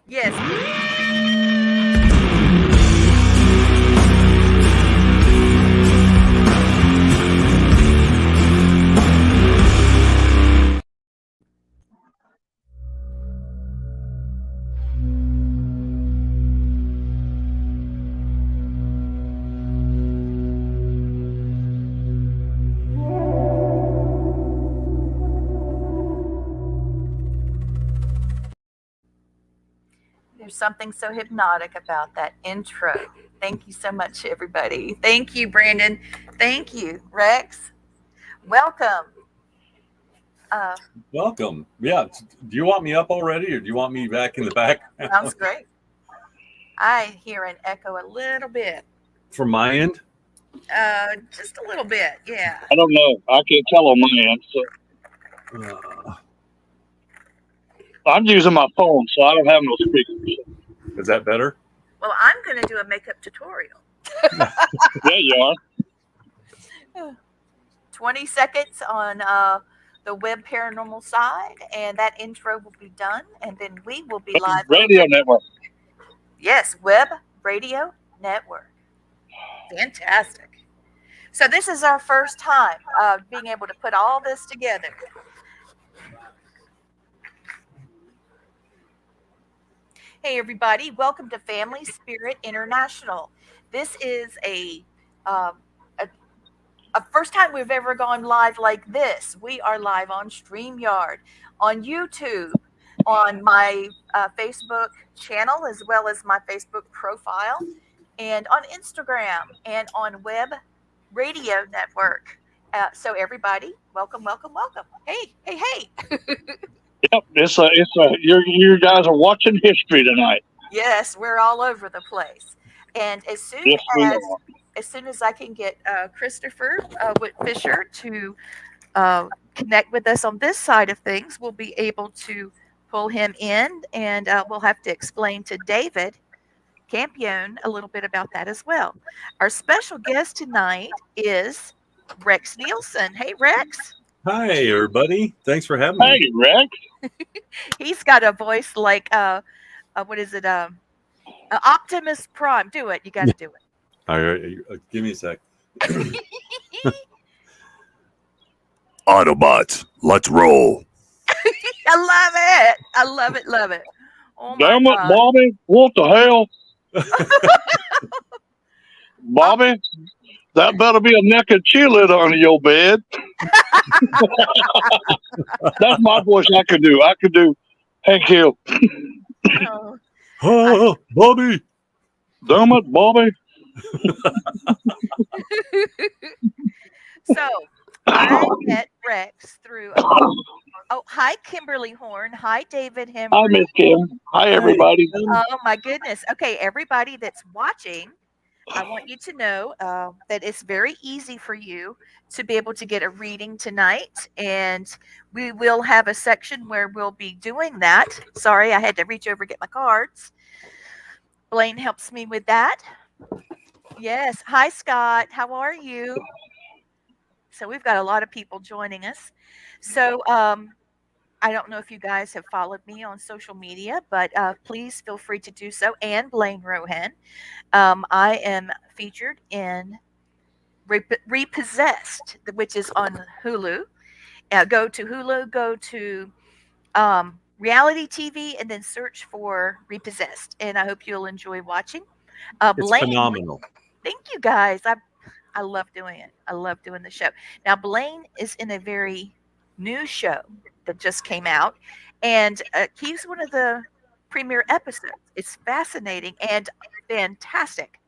Yes. There's something so hypnotic about that intro. Thank you so much, everybody. Thank you, Brandon. Thank you, Rex. Welcome. Uh, Welcome. Yeah. Do you want me up already, or do you want me back in the Sounds background? great. I hear an echo a little bit. From my end? Just a little bit. Yeah. I don't know. I can't tell on my end. So Uh, I'm using my phone, so I don't have no speakers. is that better? Well, I'm going to do a makeup tutorial. There you are. 20 seconds on the web paranormal side, and that intro will be done, and then we will be live. Radio network. Yes, Web Radio Network. Fantastic. So this is our first time being able to put all this together. Hey, everybody. Welcome to Family Spirit International. This is um, a, a first time we've ever gone live like this. We are live on StreamYard, on YouTube, on my Facebook channel, as well as my Facebook profile, and on Instagram, and on Web Radio Network. So everybody, welcome, welcome, welcome. Hey, hey, hey. Yep. You guys are watching history tonight. Yes, we're all over the place. And Yes, we are. as soon as I can get Christopher Fisher to connect with us on this side of things, we'll be able to pull him in, and we'll have to explain to David Campione a little bit about that as well. Our special guest tonight is Rex Nielsen. Hey, Rex. Hi, everybody. Thanks for having Hey, me. Rex. He's got a voice like what is it? Optimus Prime. Do it. You got to do it. All right, give me a sec. Autobots, let's roll. I love it. I love it. Love it. Oh my Damn it, God. Bobby. What the hell? Bobby, that better be a naked cheerleader under your bed. That's my voice I could do. I could do Hank Hill. Oh, Oh, Bobby. Damn it, Bobby. So I met Rex through. Oh, hi, Kimberly Horn. Hi, David Hi, Hembry. Miss Kim. Hi, everybody. Oh my goodness. Okay, everybody that's watching, I want you to know that it's very easy for you to be able to get a reading tonight, and we will have a section where we'll be doing that. Sorry, I had to reach over and get my cards. Blaine helps me with that. Yes. Hi, Scott. How are you? So we've got a lot of people joining us. So I don't know if you guys have followed me on social media, but please feel free to do so. And Blaine Rohan. I am featured in Repossessed, which is on Hulu. Go to Hulu, go to reality TV, and then search for Repossessed. And I hope you'll enjoy watching. It's Blaine, phenomenal. thank you guys. I love doing it. I love doing the show. Now Blaine is in a very new show that just came out, and he's one of the premiere episodes. It's fascinating and fantastic.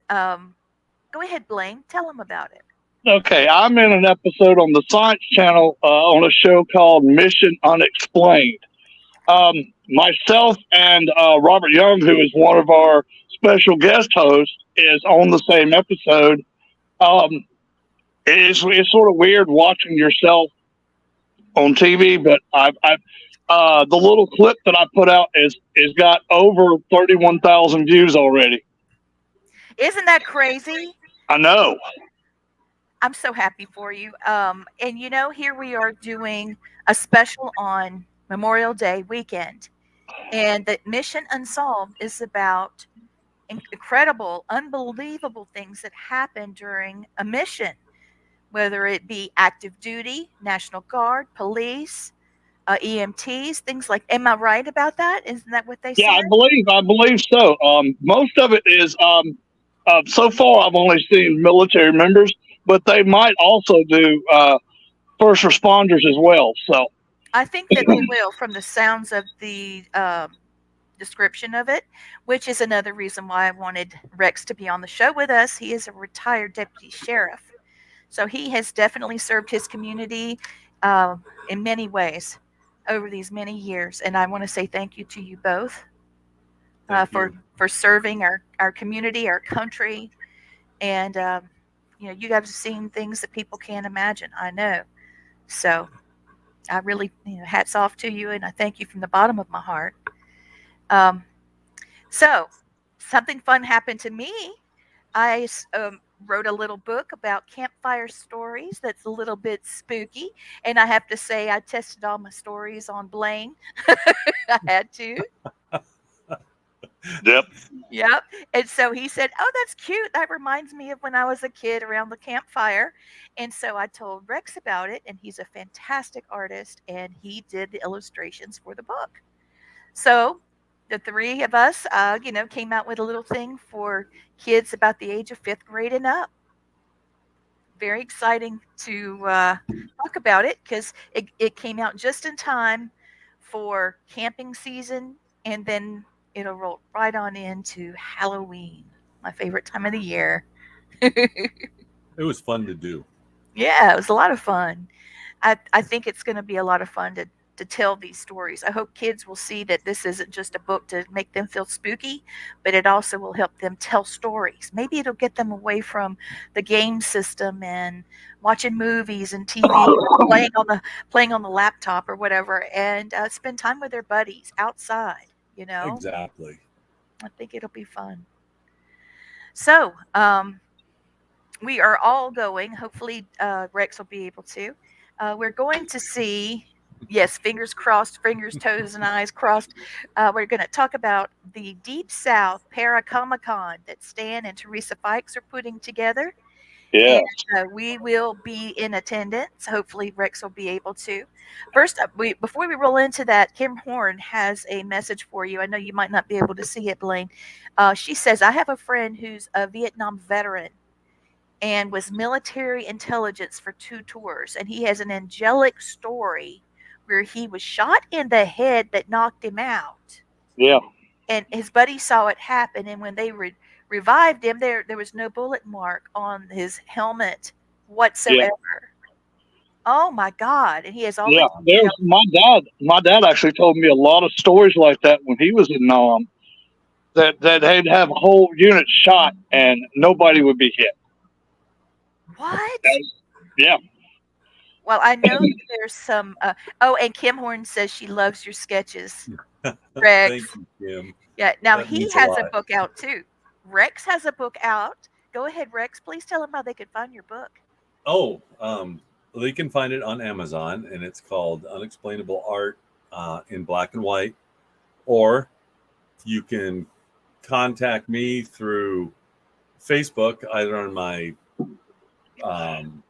Go ahead, Blaine. Tell them about it. Okay, I'm in an episode on the Science Channel on a show called Mission Unexplained. Myself and Robert Young, who is one of our special guest hosts, is on the same episode. It's sort of weird watching yourself on TV, but the little clip that I put out is got over 31,000 views already. Isn't that crazy? I know. I'm so happy for you. And here we are doing a special on Memorial Day weekend. And that Mission Unsolved is about incredible, unbelievable things that happen during a mission, whether it be active duty, National Guard, police, EMTs, things like. Am I right about that? Isn't that what they Yeah, said? I believe so. Most of it is so far I've only seen military members, but they might also do first responders as well. So I think that they will, from the sounds of the description of it, which is another reason why I wanted Rex to be on the show with us. He is a retired deputy sheriff. So he has definitely served his community uh, in many ways over these many years. And I want to say thank you to you both Thank for you. serving our community, our country. And, you guys have seen things that people can't imagine. I know. So I really, hats off to you. And I thank you from the bottom of my heart. Um, so something fun happened to me. I wrote a little book about campfire stories that's a little bit spooky. And I have to say, I tested all my stories on Blaine. I had to. yep, Yep. And so he said, "Oh, that's cute. That reminds me of when I was a kid around the campfire." And so I told Rex about it, and he's a fantastic artist, and he did the illustrations for the book. So the three of us, came out with a little thing for kids about the age of fifth grade and up. Very exciting to talk about it because it came out just in time for camping season, and then it'll roll right on into Halloween, my favorite time of the year. It was fun to do. Yeah, it was a lot of fun. I think it's going to be a lot of fun to tell these stories. I hope kids will see that this isn't just a book to make them feel spooky, but it also will help them tell stories. Maybe it'll get them away from the game system and watching movies and TV, playing on the laptop or whatever, and spend time with their buddies outside. Exactly. I think it'll be fun. So, we are all going. Hopefully, Rex will be able to. We're going to see. Yes, fingers crossed, fingers, toes, and eyes crossed. We're going to talk about the Deep South Para Comic Con that Stan and Teresa Fikes are putting together, yeah, and we will be in attendance. Hopefully, Rex will be able to. First, before we roll into that, Kim Horn has a message for you. I know you might not be able to see it, Blaine. She says, "I have a friend who's a Vietnam veteran and was military intelligence for 2 tours. And he has an angelic story where he was shot in the head that knocked him out. yeah, And his buddy saw it happen. And when they revived him, there was no bullet mark on his helmet yeah, whatsoever. Oh my God. And he has all the yeah. There's details. my dad. My dad actually told me a lot of stories like that when he was in Nam. That they'd have whole units shot and nobody would be hit. What? Yeah, Well, I know that there's some. Oh, and Kim Horn says she loves your sketches, Thank Rex. you, Kim. Yeah, now That he means a has a lot. book out too. Rex has a book out. Go ahead, Rex. Please tell them how they can find your book. Oh, they can find it on Amazon, and it's called Unexplainable Art in Black and White. Or you can contact me through Facebook, either on my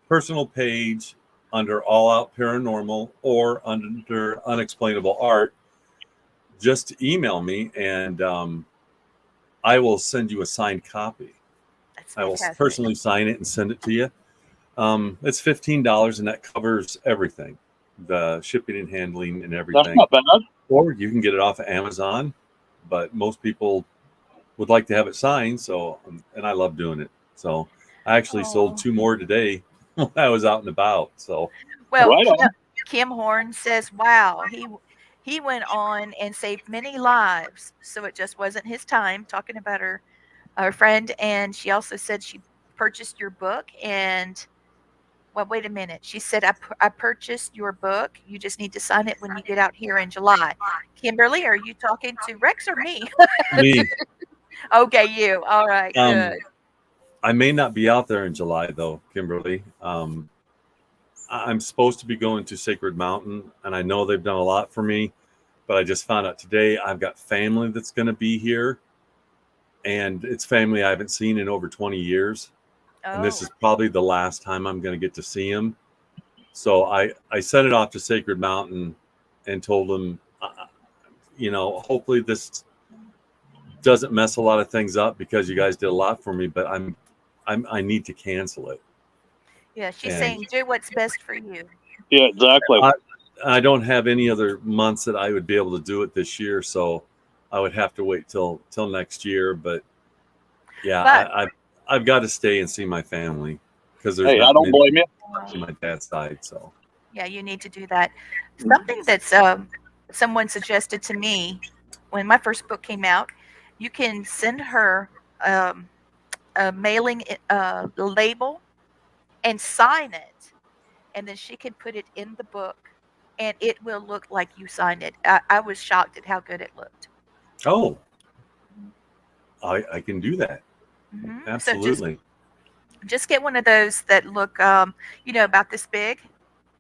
personal page under All Out Paranormal or under Unexplainable Art. Just email me, and I will send you a signed copy. That's I will fantastic. personally sign it and send it to you. It's $15, and that covers everything, the shipping and handling and that's everything. not bad. Or you can get it off of Amazon, but most people would like to have it signed. So, and I love doing it. So, I actually sold Oh, 2 more today when I was out and about. So, well, Right on. Kim Horn says, "Wow, he went on and saved many lives." So it just wasn't his time. Talking about her friend, and she also said she purchased your book. And well, wait a minute. She said, I purchased your book. You just need to sign it when you get out here in July." Kimberly, are you talking to Rex or me? me, Okay, you. All right, good. um, I may not be out there in July though, Kimberly. I'm supposed to be going to Sacred Mountain, and I know they've done a lot for me. But I just found out today I've got family that's going to be here, and it's family I haven't seen in over 20 years. And this Oh, is probably the last time I'm going to get to see them. So I sent it off to Sacred Mountain and told them, hopefully this doesn't mess a lot of things up because you guys did a lot for me, but I need to cancel it. yeah. She's And saying do what's best for you. Yeah, exactly. I don't have any other months that I would be able to do it this year, so I would have to wait till next year. But yeah, But I've got to stay and see my family because there's Hey, I not don't many blame you. on my dad's side. So yeah, you need to do that. Something that's someone suggested to me when my first book came out, you can send her um, a mailing label and sign it, and then she can put it in the book, and it will look like you signed it. I was shocked at how good it looked. oh, I can do that. So just Absolutely. just get one of those that look, about this big,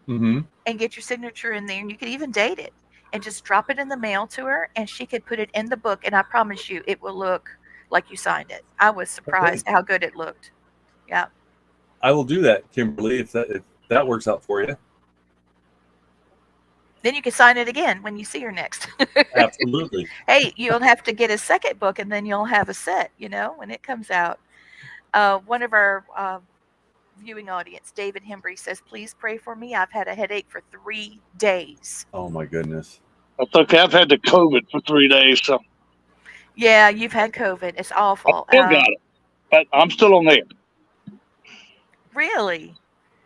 Mm-hmm. and get your signature in there, and you could even date it, and just drop it in the mail to her, and she could put it in the book, and I promise you, it will look like you signed it. I was Okay. surprised how good it looked. Yeah. I will do that, Kimberly, if that works out for you. Then you can sign it again when you see her next. Absolutely. Hey, you'll have to get a second book, and then you'll have a set, when it comes out. One of our viewing audience, David Hembry, says, please pray for me. I've had a headache for 3 days. Oh my goodness. That's okay. I've had the COVID for 3 days, so Yeah, you've had COVID. It's I awful. still got it. But I'm still on there. Really?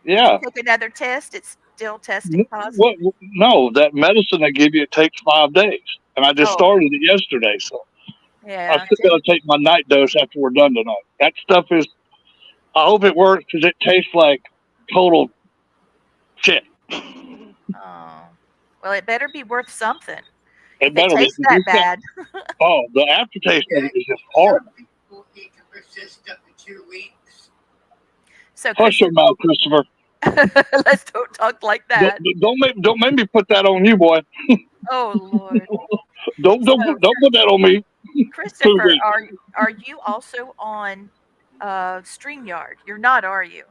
Yeah. Did you take another test? It's still testing positive? What? No, that medicine they give you, it takes 5 days. And I just Oh, started it yesterday, so I yeah. still got to take my night dose after we're done tonight. That stuff is, I hope it works because it tastes like total shit. Oh. Well, it better be worth something. It If it better be. tastes that bad. Oh, the aftertaste of it is just Some horrible. people need to persist up to 2 weeks. So, Hush your mouth, Christopher. let's don't talk like that. Don't make me put that on you, boy. Oh, Lord. Don't So, put that on me. 2 Christopher, weeks. are you also on StreamYard? You're not, are you?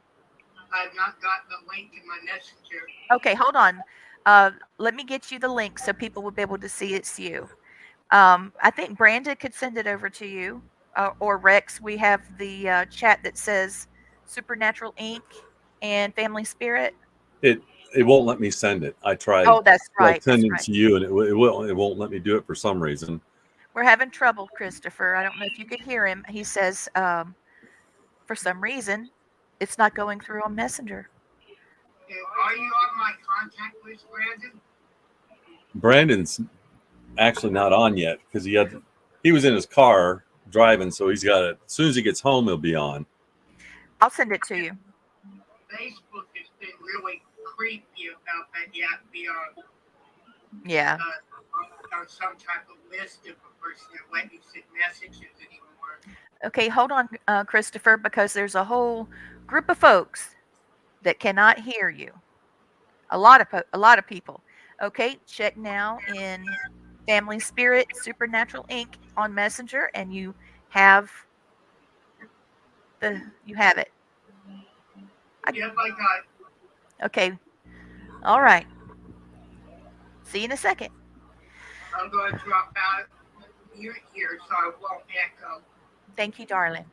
I've not gotten the link in my messenger. Okay, hold on. Let me get you the link so people will be able to see it's you. I think Brandon could send it over to you, or Rex. We have the chat that says Supernatural Inc. and Family Spirit. It won't let me send it. I tried Oh, that's right. That's sending it right. to you, and it won't let me do it for some reason. We're having trouble, Christopher. I don't know if you could hear him. He says, for some reason, it's not going through on Messenger. Are you on my contact list, Brandon? Brandon's actually not on yet because he was in his car driving, so he's got it. As soon as he gets home, he'll be on. I'll send it to you. Facebook has been really creepy about that. You have to be Yeah. on some type of list of a person that let you send messages anymore. Okay, hold on, Christopher, because there's a whole group of folks that cannot hear you. A lot of people. Okay, check now in Family Spirit Supernatural Inc. on Messenger, and you have it. Yep, I got it. Okay, all right. See you in a second. I'm going to drop out here so I won't echo. Thank you, darling.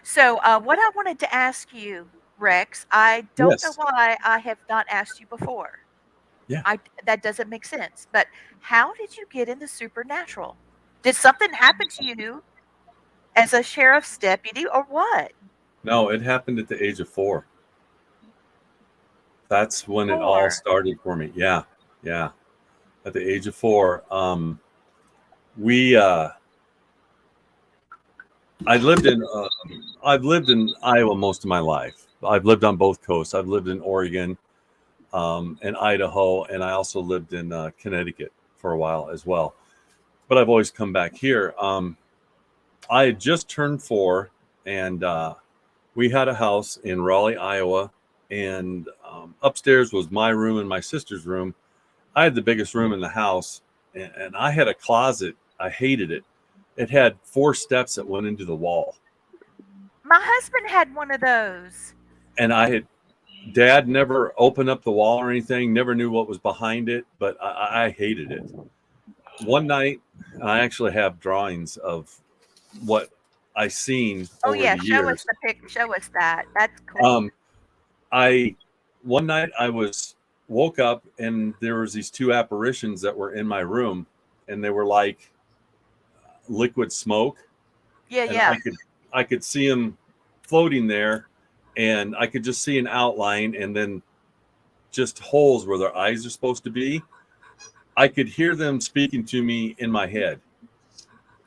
So, what I wanted to ask you, Rex, I don't know Yes. why I have not asked you before. Yeah. That doesn't make sense. But how did you get into supernatural? Did something happen to you as a sheriff's deputy, or what? No, it happened at the age of 4. That's when it all 4. started for me. Yeah. At the age of 4, we I've lived in Iowa most of my life. I've lived on both coasts. I've lived in Oregon, and Idaho, and I also lived in Connecticut for a while as well. But I've always come back here. I had just turned 4, and we had a house in Raleigh, Iowa, and upstairs was my room and my sister's room. I had the biggest room in the house, and I had a closet. I hated it. It had 4 steps that went into the wall. My husband had one of those. And Dad never opened up the wall or anything, never knew what was behind it, but I hated it. One night, I actually have drawings of what I seen Oh over yeah, the show us years. the pic. Show us that. That's cool. One night I woke up and there was these 2 apparitions that were in my room, and they were like liquid smoke, Yeah, and yeah. I could see them floating there, and I could just see an outline and then just holes where their eyes are supposed to be. I could hear them speaking to me in my head,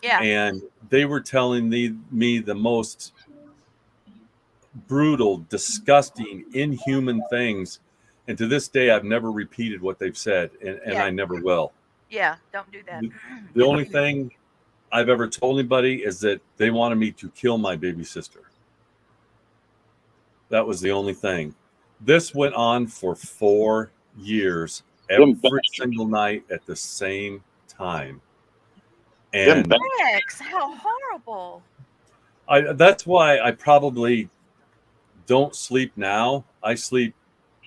Yeah. and they were telling me the most brutal, disgusting, inhuman things. And to this day, I've never repeated what they've said, and Yeah. I never will. Yeah, don't do that. The only thing I've ever told anybody is that they wanted me to kill my baby sister. That was the only thing. This went on for 4 years, every single night at the same time. And Rex, how horrible. that's why I probably don't sleep now. I sleep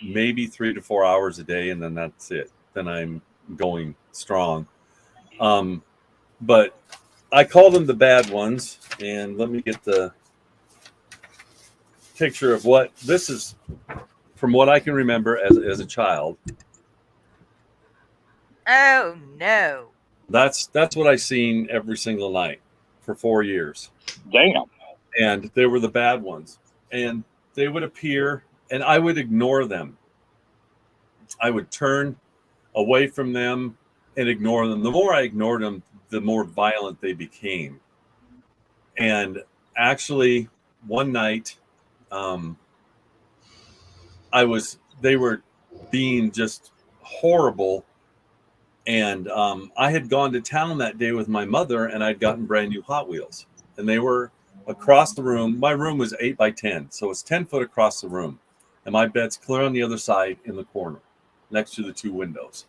maybe 3 to 4 hours a day, and then that's it. Then I'm going strong. But I call them the bad ones, and let me get the picture of what this is from what I can remember as a child. Oh no. That's what I seen every single night for 4 years. Damn. And they were the bad ones. And they would appear, and I would ignore them. I would turn away from them and ignore them. The more I ignored them, the more violent they became. And actually, one night, they were being just horrible. And I had gone to town that day with my mother, and I'd gotten brand new Hot Wheels, and they were across the room. My room was 8 by 10, so it's 10 foot across the room, and my bed's clear on the other side in the corner, next to the 2 windows.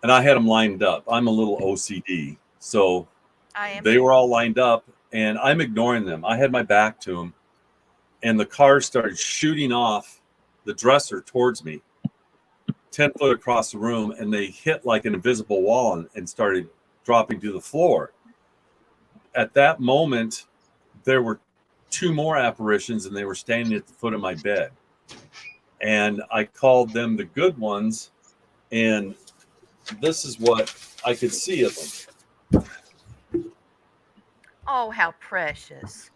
And I had them lined up. I'm a little OCD, so they were all lined up, and I'm ignoring them. I had my back to them, and the cars started shooting off the dresser towards me, 10 foot across the room, and they hit like an invisible wall and started dropping to the floor. At that moment, there were 2 more apparitions, and they were standing at the foot of my bed. And I called them the good ones, and this is what I could see of them. Oh, how precious.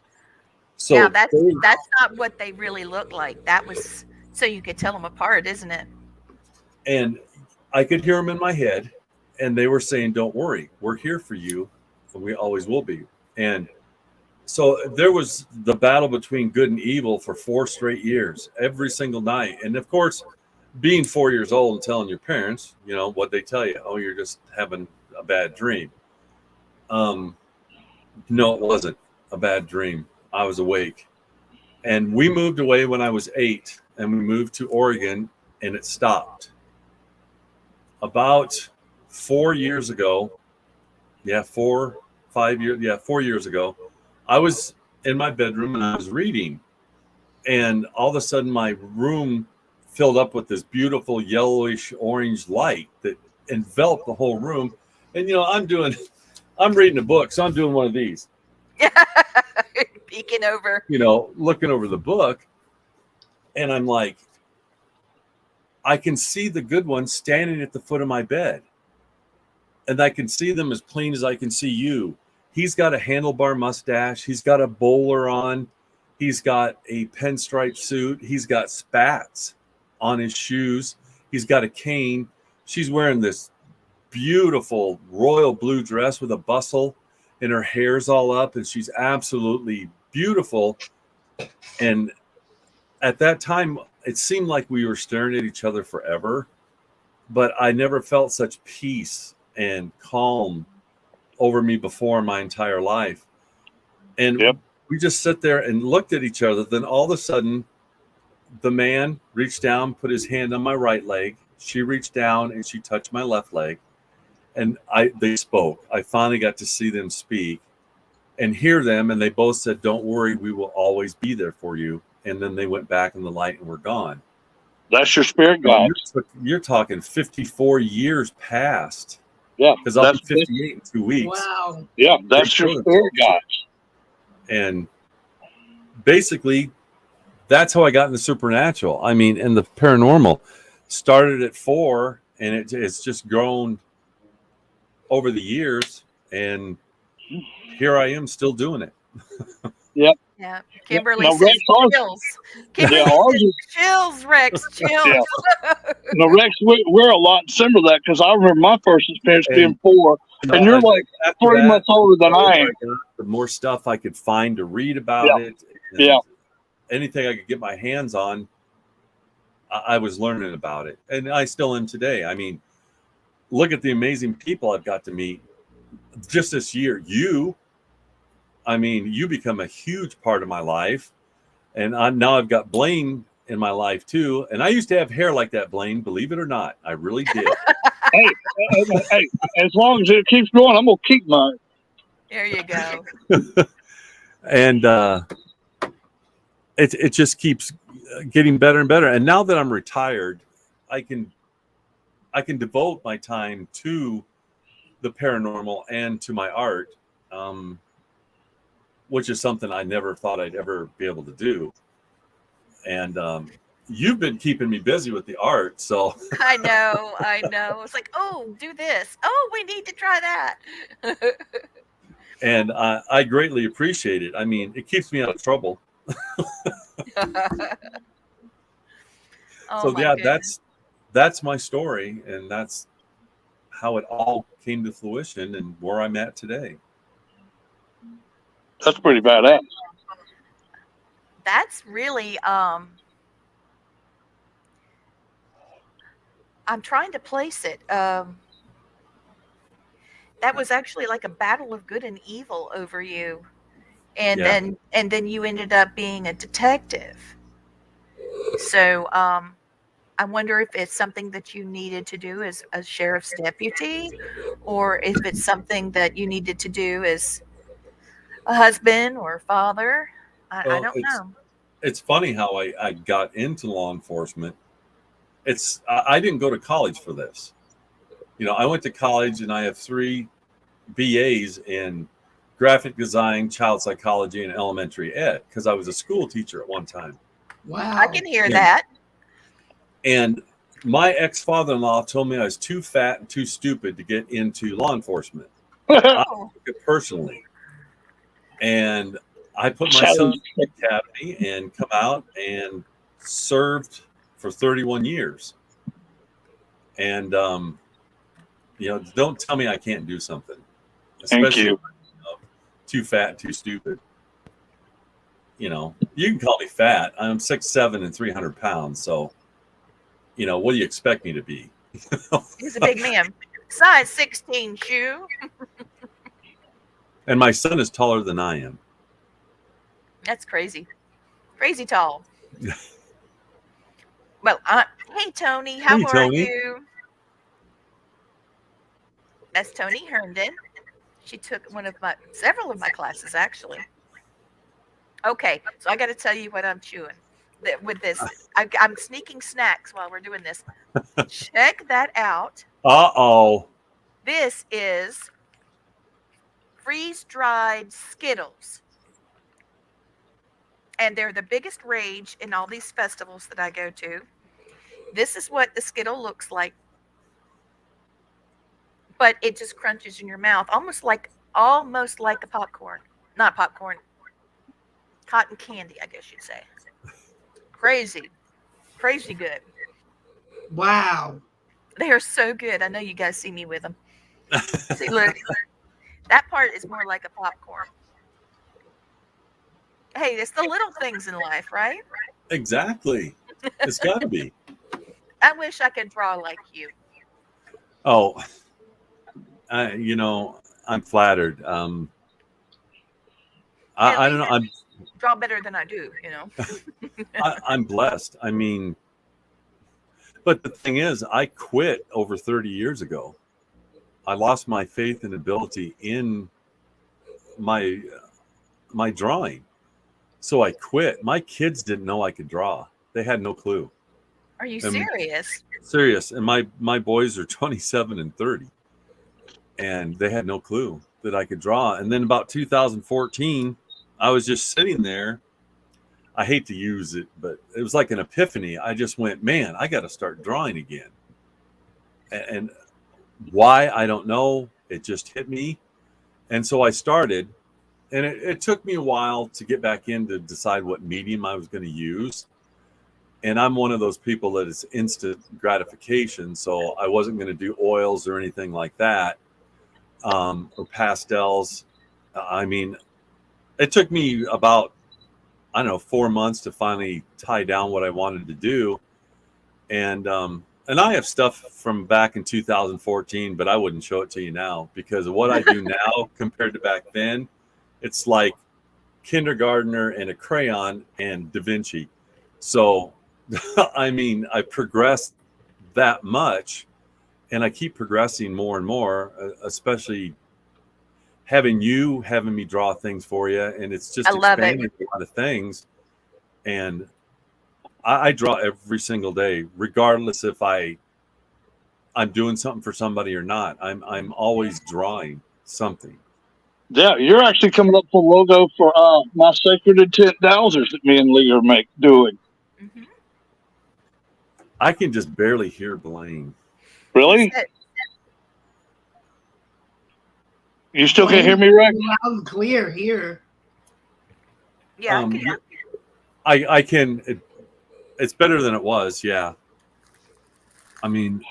So now that's not what they really look like. That was so you could tell them apart, isn't it? And I could hear them in my head, and they were saying, "Don't worry, we're here for you, and we always will be." And so there was the battle between good and evil for 4 straight years, every single night. And of course, being 4 years old and telling your parents, what they tell you, "Oh, you're just having a bad dream." No, it wasn't a bad dream. I was awake. And we moved away when I was 8, and we moved to Oregon, and it stopped. About 4 years ago, 4 years ago, I was in my bedroom and I was reading, and all of a sudden my room filled up with this beautiful yellowish orange light that enveloped the whole room. And I'm reading a book, so I'm doing one of these. Peeking over. Looking over the book, and I'm like, I can see the good ones standing at the foot of my bed. And I can see them as plain as I can see you. He's got a handlebar mustache. He's got a bowler on. He's got a pinstripe suit. He's got spats on his shoes. He's got a cane. She's wearing this beautiful royal blue dress with a bustle, and her hair's all up, and she's absolutely beautiful. And at that time, it seemed like we were staring at each other forever, but I never felt such peace and calm over me before in my entire life. And we just sit there and looked at each other. Then all of a sudden, the man reached down, put his hand on my right leg, she reached down and she touched my left leg, and they spoke. I finally got to see them speak and hear them, and they both said, "Don't worry, we will always be there for you." And then they went back in the light and were gone. That's your spirit guide. You're talking 54 years past. Yeah, because I'll be 58 in 2 weeks. Wow. Yeah, that's your spirit guide. And basically, that's how I got in the supernatural. I mean, and the paranormal started at 4, and it's just grown over the years. And here I am still doing it. Yep. Yeah. Kimberly Now, says Rex, chills. Kimberly says chills, Rex, chills. Yeah. Now, Rex, we're a lot similar to that because I remember my first experience being 4, and you're like 3 months older than I am. The more stuff I could find to read about it, and anything I could get my hands on, I was learning about it, and I still am today. I mean, look at the amazing people I've got to meet just this year. You become a huge part of my life, and now I've got Blaine in my life too. And I used to have hair like that, Blaine, believe it or not. I really did. hey, as long as it keeps growing, I'm gonna keep mine. There you go. And it just keeps getting better and better. And now that I'm retired, I can devote my time to the paranormal and to my art, which is something I never thought I'd ever be able to do. And you've been keeping me busy with the art, so I know. It's like, oh, do this. Oh, we need to try that. and I greatly appreciate it. I mean, it keeps me out of trouble. So yeah, that's my story, and that's how it all came to fruition and where I'm at today. That's pretty badass. That's really I'm trying to place it. That was actually like a battle of good and evil over you. And then you ended up being a detective. So I wonder if it's something that you needed to do as a sheriff's deputy, or if it's something that you needed to do as a husband or a father. I don't know. It's funny how I got into law enforcement. I didn't go to college for this. I went to college and I have 3 BAs in graphic design, child psychology, and elementary ed because I was a school teacher at one time. Wow. I can hear that. And my ex-father-in-law told me I was too fat and too stupid to get into law enforcement. I took it personally. And I put myself in the academy and come out and served for 31 years. And, don't tell me I can't do something. Especially if I'm too fat, too stupid. You can call me fat. I'm 6'7" and 300 pounds. So, what do you expect me to be? He's a big man. Size 16 shoe. And my son is taller than I am. That's crazy. Crazy tall. Well, hey, Tony. How are you? That's Tony Herndon. She took several of my classes, actually. Okay, so I got to tell you what I'm chewing with this. I'm sneaking snacks while we're doing this. Check that out. Uh-oh. This is freeze-dried Skittles. And they're the biggest rage in all these festivals that I go to. This is what the Skittle looks like. But it just crunches in your mouth, almost like a popcorn. Not popcorn. Cotton candy, I guess you'd say. Crazy good. Wow. They are so good. I know you guys see me with them. See, look. That part is more like a popcorn. Hey, it's the little things in life, right? Exactly. It's got to be. I wish I could draw like you. Oh, I'm flattered. I don't know. Draw better than I do, I'm blessed. I mean, But the thing is, I quit over 30 years ago. I lost my faith and ability in my my drawing. So I quit. My kids didn't know I could draw. They had no clue. Are you And serious? serious. And my boys are 27 and 30. And they had no clue that I could draw. And then about 2014, I was just sitting there. I hate to use it, but it was like an epiphany. I just went, man, I got to start drawing again. And why, I don't know. It just hit me. And so I started. And it took me a while to get back in to decide what medium I was going to use. And I'm one of those people that is instant gratification. So I wasn't going to do oils or anything like that, or pastels. I mean, it took me about, I don't know, 4 months to finally tie down what I wanted to do. And I have stuff from back in 2014, but I wouldn't show it to you now because of what I do now compared to back then. It's like kindergartner and a crayon and Da Vinci. So, I mean, I progressed that much and I keep progressing more and more, especially having me draw things for you. And it's just I love it. expanding a lot of things. And I draw every single day, regardless if I'm doing something for somebody or not. I'm always drawing something. Yeah, you're actually coming up with a logo for my Sacred Intent dowsers that me and Lee are doing. Mhm. I can just barely hear Blaine. Really? You still can't hear me, Rex? Loud and clear here. Yeah, I can hear. I can. It's better than it was. Yeah. I mean,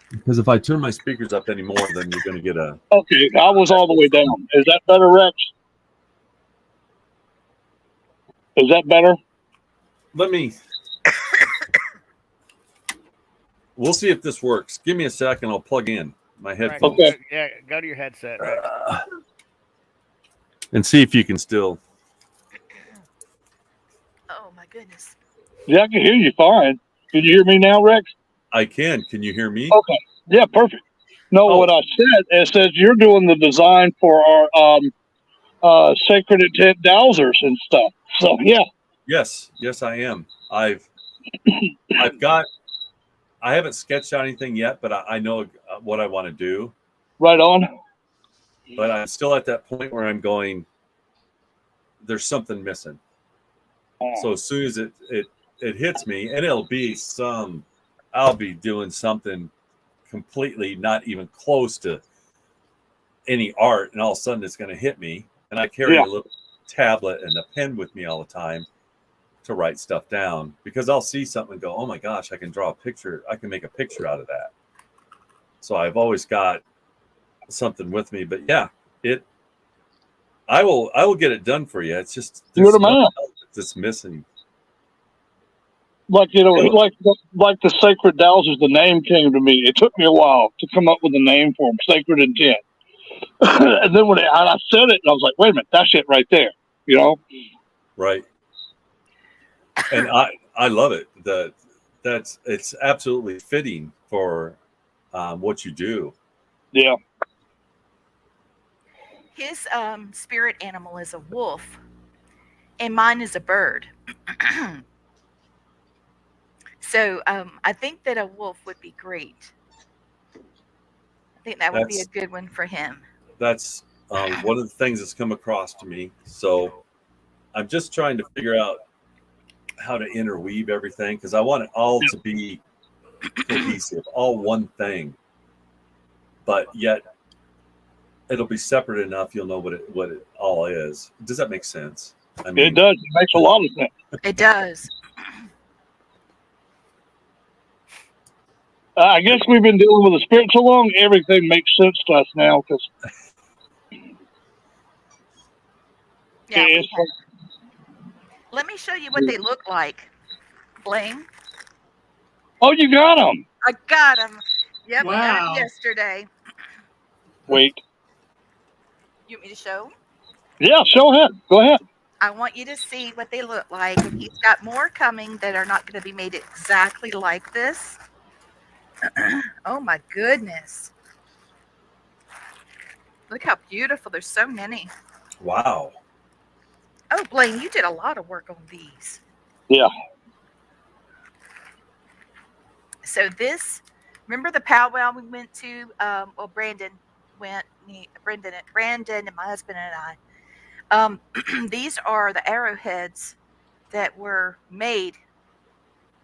because if I turn my speakers up anymore, then you're going to get a. Okay, I was all the way down. Is that better, Rex? Is that better? Let me. We'll see if this works. Give me a second. I'll plug in my headphones. Okay. Yeah, go to your headset. Rex. And see if you can still. Oh my goodness. Yeah, I can hear you fine. Can you hear me now, Rex? I can. Can you hear me? Okay. Yeah, perfect. No, what I said, it says you're doing the design for our Sacred Intent dowsers and stuff. So, yeah. Yes, I am. I haven't sketched out anything yet, but I know what I want to do. Right on. But I'm still at that point where I'm going, there's something missing. So as soon as it hits me, and I'll be doing something completely not even close to any art, and all of a sudden it's going to hit me. And I carry a little tablet and a pen with me all the time to write stuff down because I'll see something and go, oh my gosh, I can draw a picture. I can make a picture out of that. So I've always got something with me. But yeah, I will get it done for you. It's just you're the man. That's missing. Like, like the Sacred Dowsers, the name came to me. It took me a while to come up with a name for them, Sacred Intent. And then when I said it, I was like, wait a minute, that's it right there, you know? Right. And I love it. It's absolutely fitting for what you do. Yeah. His spirit animal is a wolf, and mine is a bird. So I think that a wolf would be great. I think that would be a good one for him. That's one of the things that's come across to me. So I'm just trying to figure out how to interweave everything because I want it all to be cohesive, all one thing. But yet it'll be separate enough you'll know what it all is. Does that make sense? I mean, it does. It makes a lot of sense. It does. I guess we've been dealing with the spirit so long, everything makes sense to us now. Cause yeah, let me show you what they look like, Blaine. Oh, you got them. I got them. Yep, Wow. I got 'em yesterday. Wait. You want me to show? Yeah, show ahead. Go ahead. I want you to see what they look like. And he's got more coming that are not going to be made exactly like this. Oh my goodness. Look how beautiful. There's so many. Wow. Oh, Blaine, you did a lot of work on these. Yeah. So this, remember the powwow we went to? Well, Brandon went. Brandon, and my husband and I. These are the arrowheads that were made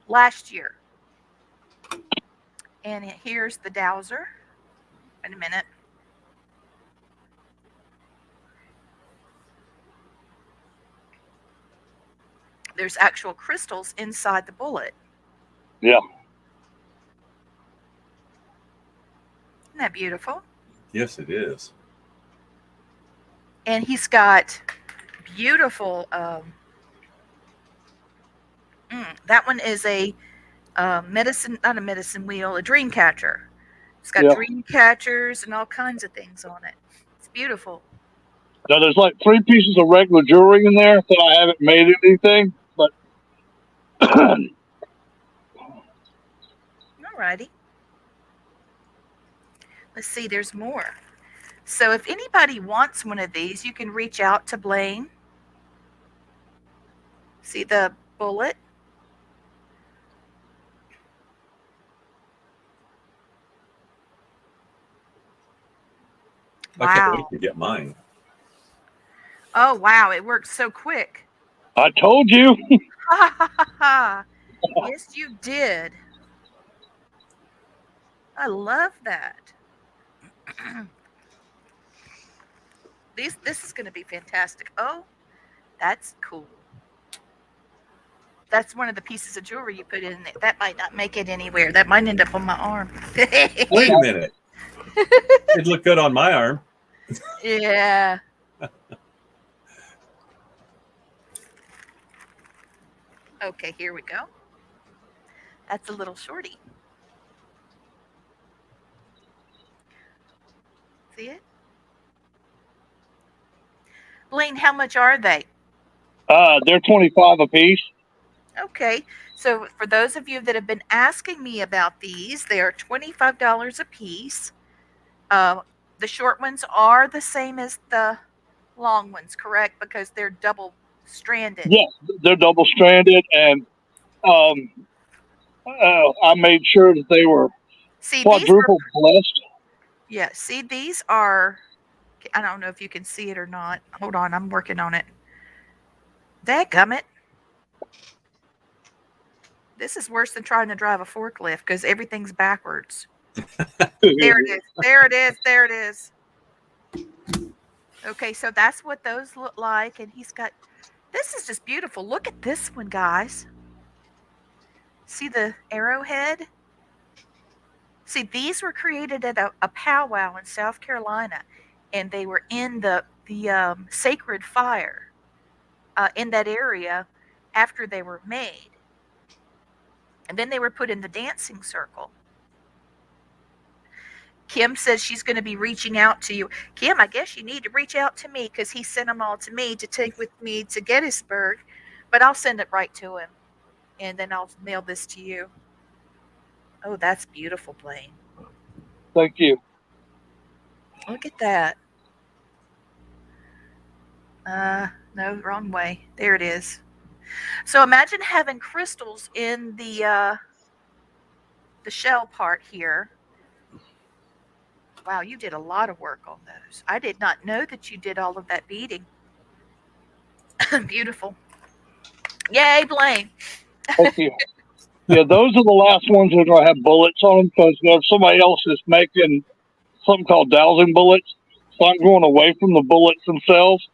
last year. And here's the dowser. Wait a minute. There's actual crystals inside the bullet. Yeah. Isn't that beautiful? Yes, it is. And he's got beautiful. That one is a medicine, not a medicine wheel, a dream catcher. It's got Yeah. dream catchers and all kinds of things on it. It's beautiful. Now there's like 3 pieces of regular jewelry in there that I haven't made anything, but Alrighty. Let's see, there's more. So if anybody wants one of these, you can reach out to Blaine. See the bullet? I can't wait Wow. to get mine. Oh, wow. It worked so quick. I told you. Ha ha ha ha. Yes, you did. I love that. This is going to be fantastic. Oh, that's cool. That's one of the pieces of jewelry you put in there. That might not make it anywhere. That might end up on my arm. Wait a minute. It'd look good on my arm. Yeah. Okay, here we go. That's a little shorty. See it? Blaine, how much are they? They're 25 a piece. Okay, so for those of you that have been asking me about these, they are $25 a piece. Uh, the short ones are the same as the long ones, correct? Because they're double stranded. Yes, they're double stranded, and um, I made sure that they were See, these are, quadruple blessed. yeah, see, these are, I don't know if you can see it or not. Hold on, I'm working on it. Dadgummit. This is worse than trying to drive a forklift because everything's backwards. There it is. There it is. There it is. Okay, so that's what those look like. And he's got, this is just beautiful. Look at this one, guys. See the arrowhead? See, these were created at a powwow in South Carolina, and they were in the sacred fire in that area after they were made. And then they were put in the dancing circle. Kim says she's going to be reaching out to you. Kim, I guess you need to reach out to me because he sent them all to me to take with me to Gettysburg. But I'll send it right to him. And then I'll mail this to you. Oh, that's beautiful, Blaine. Thank you. Look at that. No, wrong way. There it is. So imagine having crystals in the shell part here. Wow, you did a lot of work on those. I did not know that you did all of that beading. Beautiful. Yay, Blaine. Thank you. Yeah, those are the last ones that are going to have bullets on them because there's somebody else that's making something called dowsing bullets. So I'm going away from the bullets themselves.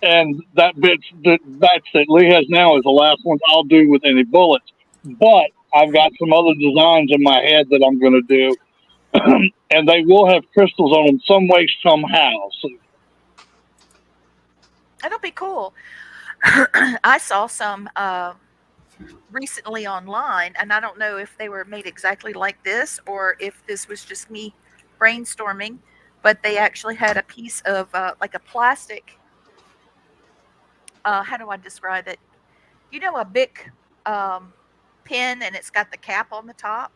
And the batch that Lee has now is the last ones I'll do with any bullets. But I've got some other designs in my head that I'm going to do. And they will have crystals on them some way, somehow. So, That'll be cool. I saw some recently online, and I don't know if they were made exactly like this or if this was just me brainstorming, but they actually had a piece of like a plastic. How do I describe it? A big pen, and it's got the cap on the top.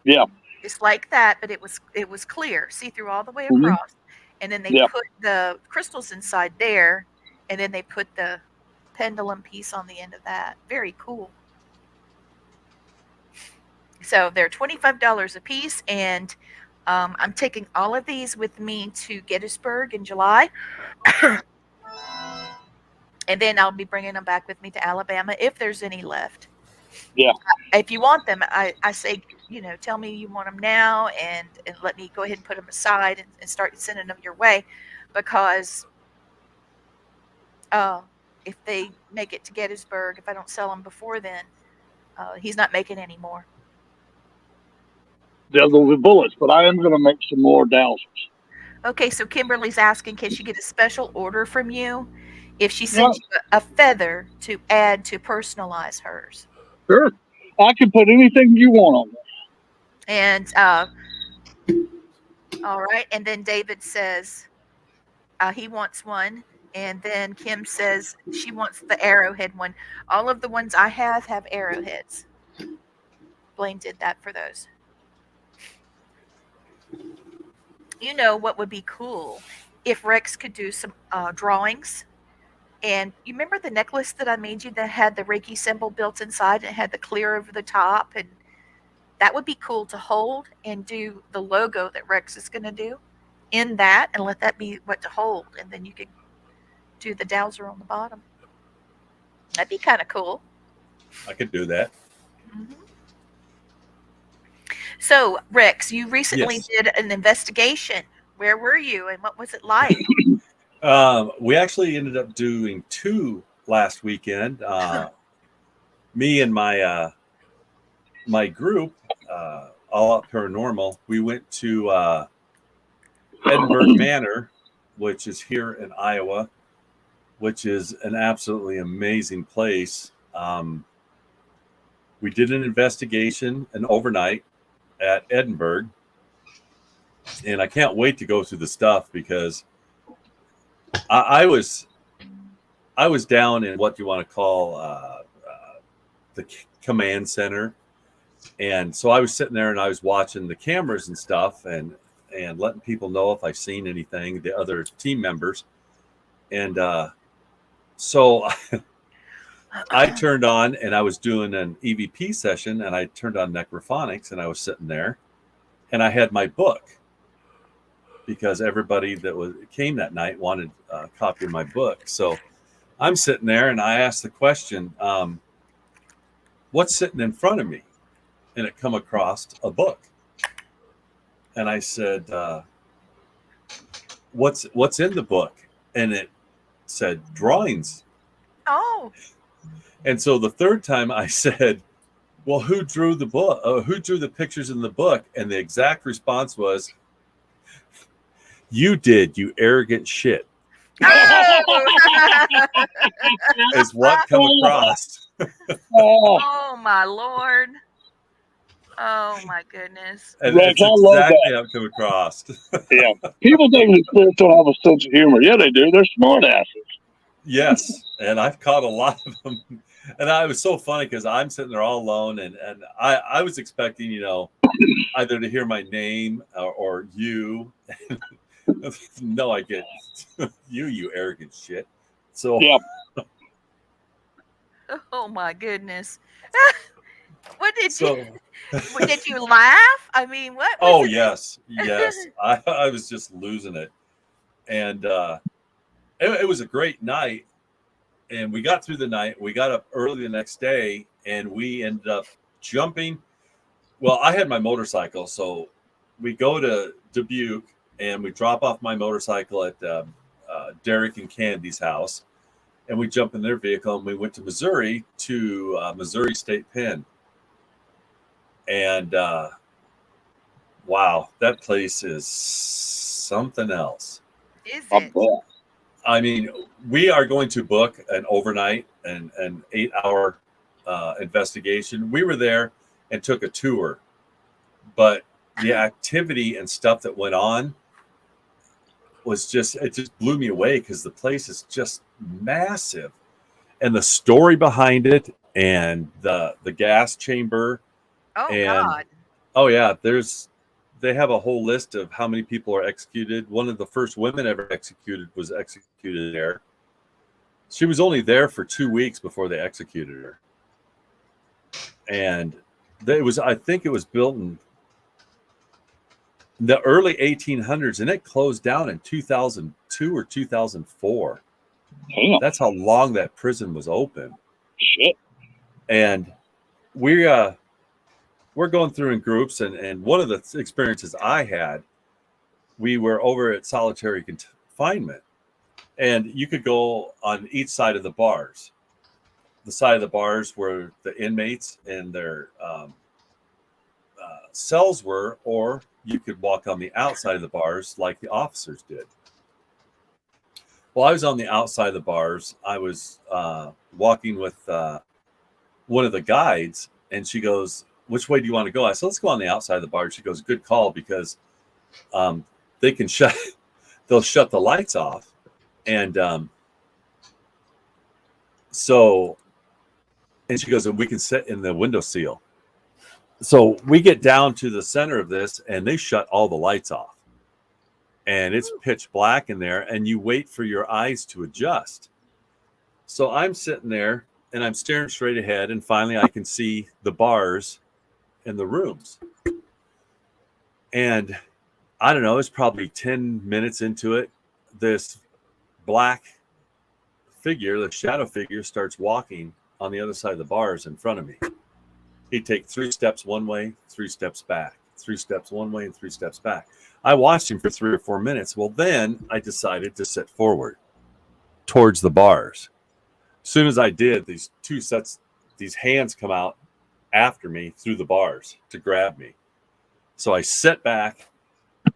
yeah. It's like that, but it was clear, see through all the way Hmm. across. And then they Yeah. put the crystals inside there, and then they put the pendulum piece on the end of that. Very cool. So they're $25 a piece, and I'm taking all of these with me to Gettysburg in July, and then I'll be bringing them back with me to Alabama if there's any left. Yeah. If you want them, I say, tell me you want them now, and let me go ahead and put them aside and start sending them your way, because uh, if they make it to Gettysburg, if I don't sell them before then, he's not making any more. They'll be bullets, but I am going to make some more dowsers. Okay, so Kimberly's asking, can she get a special order from you if she Yeah, sends you a feather to add to personalize hers? sure. I can put anything you want on And all right, and then David says he wants one, and then Kim says she wants the arrowhead one. All of the ones I have arrowheads. Blaine did that for those. You know what would be cool if Rex could do some drawings. And you remember the necklace that I made you that had the Reiki symbol built inside and had the clear over the top? And that would be cool to hold and do the logo that Rex is going to do in that, and let that be what to hold. And then you could do the dowser on the bottom. That'd be kind of cool. I could do that. Hmm. So, Rex, you recently Yes. did an investigation. Where were you and what was it like? We actually ended up doing two last weekend. Me and my group, All Out Paranormal, we went to Edinburgh Manor, which is here in Iowa, which is an absolutely amazing place. We did an investigation, an overnight at Edinburgh, and I can't wait to go through the stuff because I was down in what you want to call the command center, and so I was sitting there and I was watching the cameras and stuff, and letting people know if I've seen anything, the other team members, and so I turned on and I was doing an EVP session, and I turned on necrophonics, and I was sitting there, and I had my book because everybody that came that night wanted a copy of my book. So I'm sitting there and I asked the question, what's sitting in front of me? And it come across a book. And I said, what's in the book? And it said drawings. Oh, And so the third time I said, well, who drew the book? Who drew the pictures in the book? And the exact response was, you did, you arrogant shit, oh, is what come across. Oh, oh my Lord. Oh my goodness. And Rex, it's I love that. exactly how it come across. Yeah. People think the spirits don't have a sense of humor. Yeah, they do. They're smart asses. Yes, and I've caught a lot of them, and I was so funny because I'm sitting there all alone, and I was expecting, either to hear my name or you. No, I get you arrogant shit. So Yeah. Oh my goodness. What did so you did you laugh? I mean, what was oh it? yes, I was just losing it, and it was a great night, and we got through the night. We got up early the next day, and we ended up jumping. Well, I had my motorcycle, so we go to Dubuque and we drop off my motorcycle at Derek and Candy's house, and we jump in their vehicle and we went to Missouri to Missouri State Pen. And wow, that place is something else. Is I it? bet. I mean, we are going to book an overnight and an 8-hour investigation. We were there and took a tour, but the activity and stuff that went on it just blew me away because the place is just massive, and the story behind it, and the gas chamber, Oh and God. oh yeah, there's they have a whole list of how many people are executed. One of the first women ever executed was executed there. She was only there for 2 weeks before they executed her. And I think it was built in the early 1800s, and it closed down in 2002 or 2004. Damn. That's how long that prison was open. Shit. And we're going through in groups, and one of the experiences I had, we were over at solitary confinement, and you could go on each side of the bars. The side of the bars where the inmates and their cells were, or you could walk on the outside of the bars like the officers did. Well, I was on the outside of the bars. I was walking with one of the guides, and she goes, "Which way do you want to go?" I said, "Let's go on the outside of the bar." She goes, "Good call, because they can they'll shut the lights off." And and she goes, "And we can sit in the window seal." So we get down to the center of this, and they shut all the lights off. And it's pitch black in there, and you wait for your eyes to adjust. So I'm sitting there, and I'm staring straight ahead, and finally I can see the bars and the rooms. And I don't know, it's probably 10 minutes into it. This black figure, the shadow figure, starts walking on the other side of the bars in front of me. He'd take 3 steps one way, 3 steps back, 3 steps one way, and 3 steps back. I watched him for 3 or 4 minutes. Well, then I decided to sit forward towards the bars. As soon as I did, these hands come out after me through the bars to grab me. So I sit back,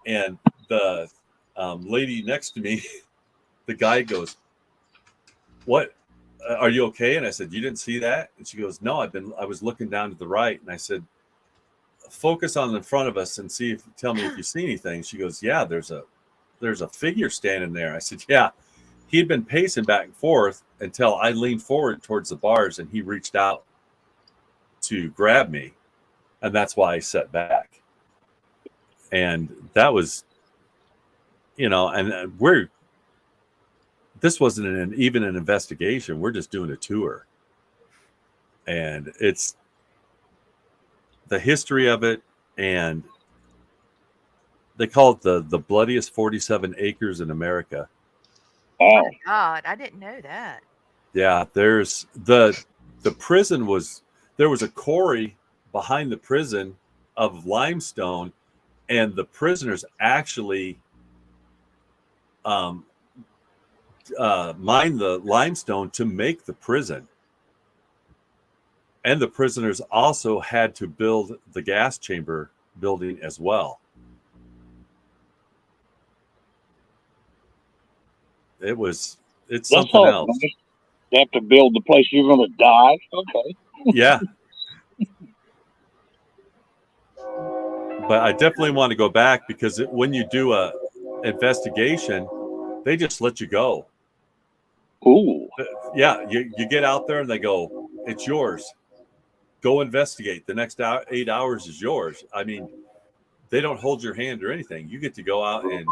and the lady next to me, the guy goes, "What? Are you okay?" And I said, "You didn't see that?" And she goes, "No, I was looking down to the right." And I said, "Focus on the front of us and tell me if you see anything." She goes, "Yeah, there's a figure standing there." I said, "Yeah." He'd been pacing back and forth until I leaned forward towards the bars, and he reached out to grab me. And that's why I sat back. And that was, and this wasn't even an investigation. We're just doing a tour. And it's the history of it. And they call it the bloodiest 47 acres in America. Oh my God, I didn't know that. Yeah, there's the prison there was a quarry behind the prison of limestone, and the prisoners actually mined the limestone to make the prison. And the prisoners also had to build the gas chamber building as well. It's That's something else. They have to build the place you're going to die. Okay. Yeah. But I definitely want to go back, because when you do a investigation, they just let you go. Ooh. Yeah, you get out there and they go, "It's yours. Go investigate. The next 8 hours is yours." I mean, they don't hold your hand or anything. You get to go out and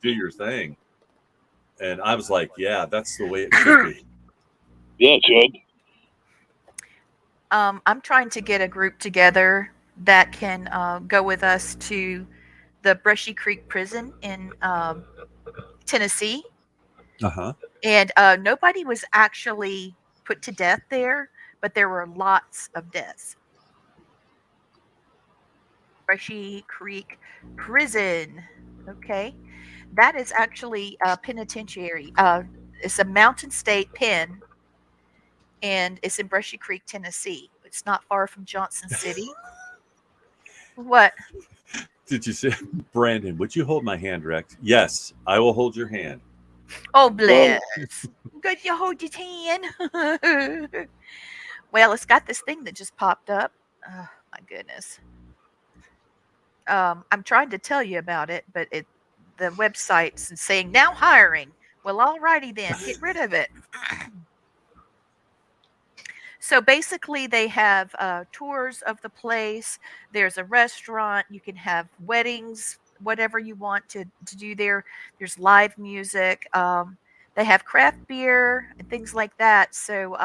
do your thing. And I was like, yeah, that's the way it should be. Yeah, it should. I'm trying to get a group together that can go with us to the Brushy Creek Prison in Tennessee. Uh-huh. And nobody was actually put to death there, but there were lots of deaths. Brushy Creek Prison. Okay. That is actually a penitentiary. It's a mountain state pen, and it's in Brushy Creek, Tennessee. It's not far from Johnson City. What? Did you say, "Brandon, would you hold my hand, Rex?" "Yes, I will hold your hand." Oh, bless. Good, you hold your hand. Well, it's got this thing that just popped up. Oh, my goodness. I'm trying to tell you about it, but the website's saying now hiring. Well, alrighty then, get rid of it. So basically, they have tours of the place. There's a restaurant. You can have weddings, whatever you want to do there. There's live music. They have craft beer and things like that. So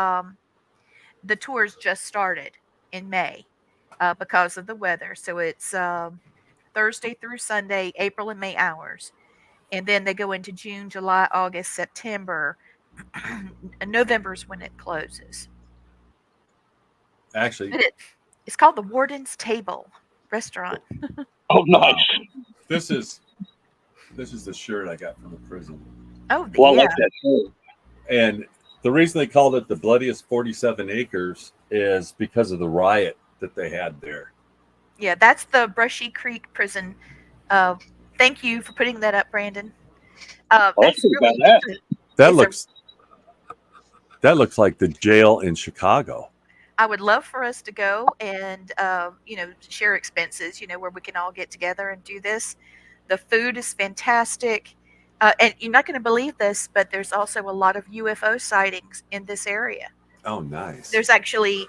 the tours just started in May because of the weather. So it's Thursday through Sunday, April and May hours. And then they go into June, July, August, September. November's when it closes. Actually, But it's called the Warden's Table Restaurant. Oh, wow. nice. This is the shirt I got from the prison. Oh, Well, I yeah. like that too. And the reason they called it the bloodiest 47 acres is because of the riot that they had there. Yeah, that's the Brushy Creek prison. Uh, Thank you for putting that up, Brandon. Oh, that's That's pretty really badass. That it's a looks that looks like the jail in Chicago. I would love for us to go and share expenses. Where we can all get together and do this. The food is fantastic, and you're not going to believe this, but there's also a lot of UFO sightings in this area. Oh, nice. There's actually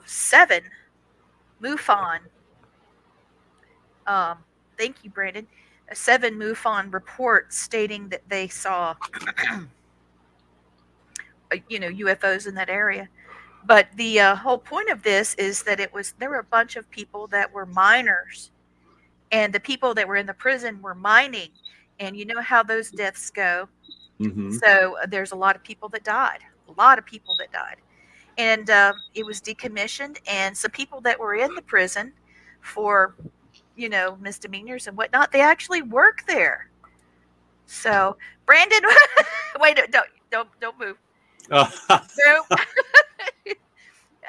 7 MUFON. Um, Thank you, Brandon. 7 MUFON reports stating that they saw, UFOs in that area. But the whole point of this is that there were a bunch of people that were miners, and the people that were in the prison were mining, and you know how those deaths go. Mm-hmm. So there's a lot of people that died, and it was decommissioned, and some people that were in the prison for misdemeanors and whatnot, they actually work there. So Brandon, wait, don't move. Nope.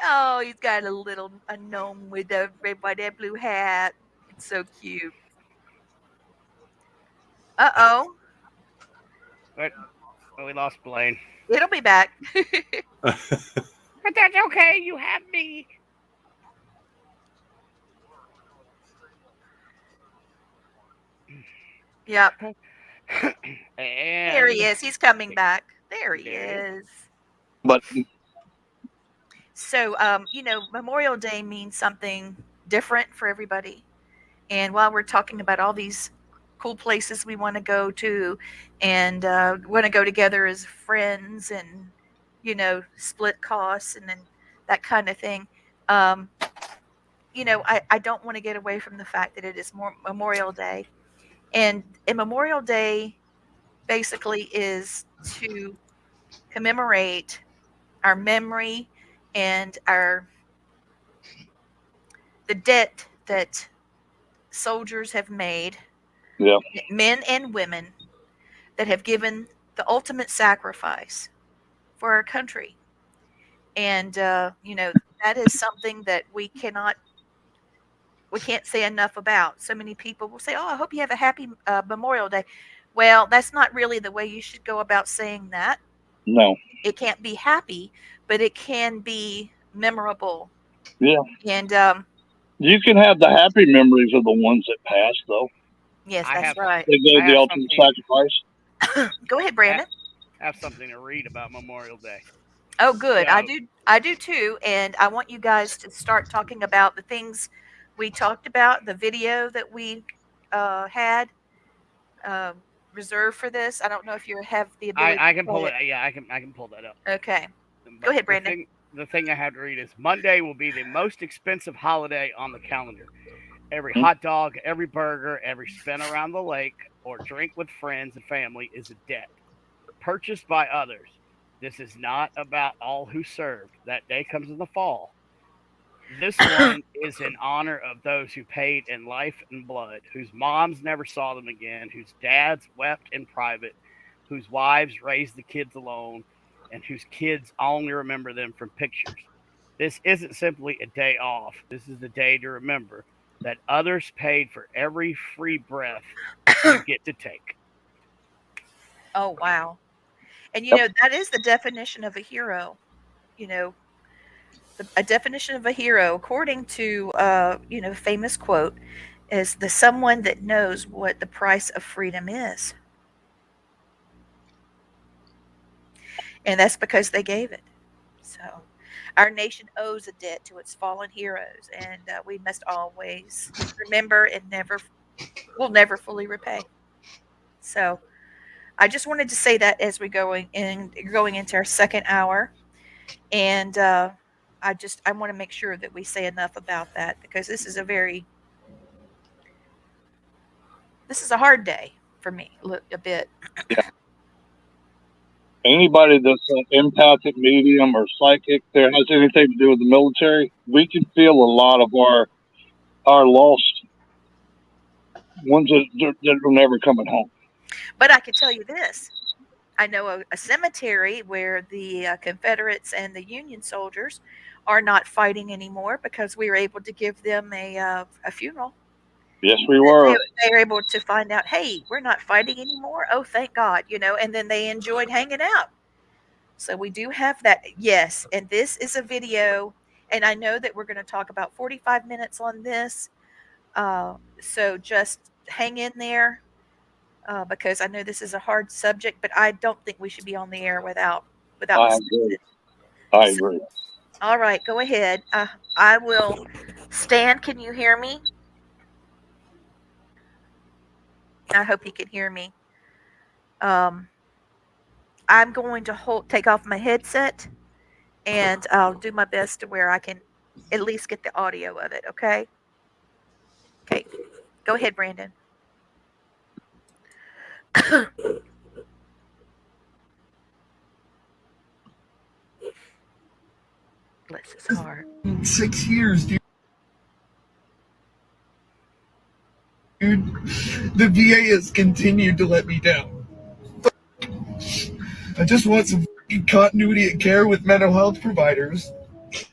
Oh, he's got a gnome with a red, white, and blue hat. It's so cute. Uh oh, But we lost Blaine. it'll be back. But that's okay. You have me. Yep, And there he is. He's coming back. There he There is. But So, Memorial Day means something different for everybody. And while we're talking about all these cool places we want to go to and want to go together as friends and, split costs and then that kind of thing, um, I don't want to get away from the fact that it is more Memorial Day. And Memorial Day basically is to commemorate our memory and the debt that soldiers have made, yeah, men and women that have given the ultimate sacrifice for our country. And that is something that we can't say enough about. So many people will say, "Oh, I hope you have a happy Memorial Day." Well, that's not really the way you should go about saying that. no, It can't be happy, but it can be memorable. yeah. And You can have the happy memories of the ones that passed, though. yes, I that's have right. They I gave the have ultimate something. sacrifice. Go ahead, I Brandon. have something to read about Memorial Day. Oh, good. I So do. I do too. And I want you guys to start talking about the things we talked about, the video that we had um, reserved for this. I don't know if you have the ability I to can play pull it. it. Yeah, I can pull that up. Okay. Go But ahead, Brandon. the thing I have to read is Monday will be the most expensive holiday on the calendar. Every hot dog, every burger, every spin around the lake, or drink with friends and family is a debt purchased by others. This is not about all who served. That day comes in the fall. This one is in honor of those who paid in life and blood, whose moms never saw them again, whose dads wept in private, whose wives raised the kids alone, and whose kids only remember them from pictures. This isn't simply a day off. This is the day to remember that others paid for every free breath you get to take. Oh, wow. And Yep. that is the definition of a hero. You know, a definition of a hero, according to famous quote, is the someone that knows what the price of freedom is, and that's because they gave it. So, Our nation owes a debt to its fallen heroes, and we must always remember and never will never fully repay. So I just wanted to say that as we going into our second hour, and I want to make sure that we say enough about that because this is a hard day for me a bit. Yeah. Anybody that's an empathic medium or psychic that has anything to do with the military, we can feel a lot of our lost ones that are never coming home. But I can tell you this: I know a cemetery where the Confederates and the Union soldiers are not fighting anymore because we were able to give them a funeral. Yes, we They, were. they were able to find out, hey, we're not fighting anymore. Oh, thank God, and then they enjoyed hanging out. So we do have that. Yes, and this is a video, and I know that we're going to talk about 45 minutes on this. So just hang in there because I know this is a hard subject, but I don't think we should be on the air without I agree. discussing. I So, agree. all right, go ahead. I will stand. Can you hear me? I hope you can hear me. Um, I'm going to take off my headset and I'll do my best to where I can at least get the audio of it. Okay. Okay. Go ahead, Brandon. Bless his heart. 6 years, dude. The VA has continued to let me down. I just want some continuity of care with mental health providers.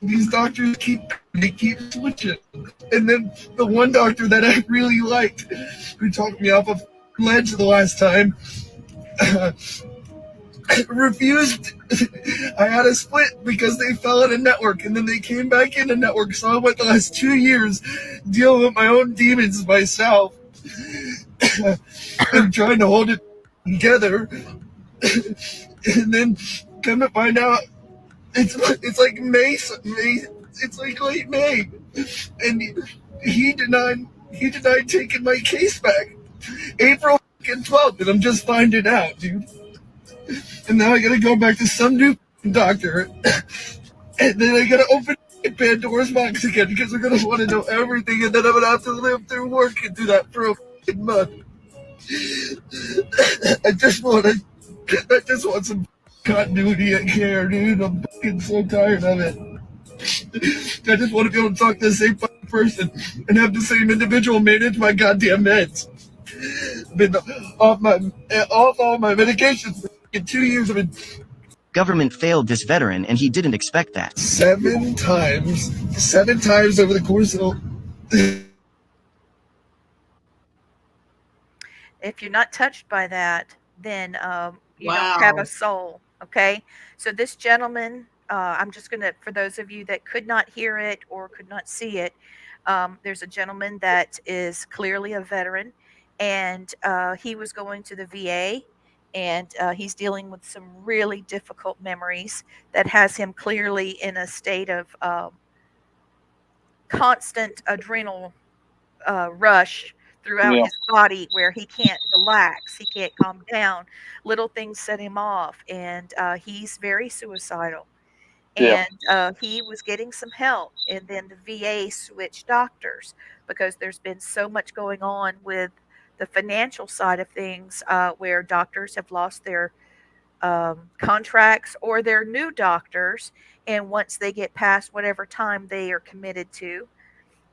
These doctors keep switching. And then the one doctor that I really liked, who talked me off a ledge the last time, refused. I had a split because they fell in a network, and then they came back in a network. So I went the last 2 years dealing with my own demons myself and trying to hold it together. And then come to find out, it's like May. It's like late May, and he denied taking my case back. April 12th, and I'm just finding out, dude. And now I gotta go back to some new doctor, and then I gotta open Pandora's box again because they're gonna want to know everything, and then I'm gonna have to live through working through that for a month. I just want to, I just want some continuity of care, dude. I'm fucking so tired of it. I just want to be able to talk to the same person and have the same individual manage my goddamn meds. I've been off all my medications for 2 years. I've been Government failed this veteran and he didn't expect that. 7 times over the course of. If you're not touched by that, then you don't have a soul. Okay. So this gentleman, I'm just going to, for those of you that could not hear it or could not see it, there's a gentleman that is clearly a veteran, and he was going to the VA, and he's dealing with some really difficult memories that has him clearly in a state of constant adrenal rush throughout Yeah. his body where he can't relax, he can't calm down. Little things set him off, and he's very suicidal. Yeah. And he was getting some help, and then the VA switched doctors because there's been so much going on with the financial side of things where doctors have lost their contracts or their new doctors. And once they get past whatever time they are committed to,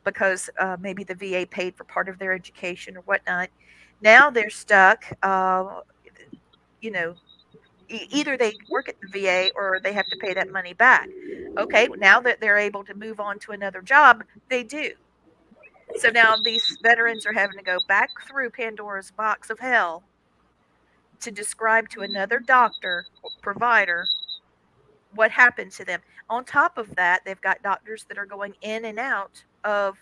because maybe the VA paid for part of their education or whatnot. Now they're stuck. You know, either they work at the VA or they have to pay that money back. Okay, now that they're able to move on to another job, they do. So now these veterans are having to go back through Pandora's box of hell to describe to another doctor or provider what happened to them. On top of that, they've got doctors that are going in and out of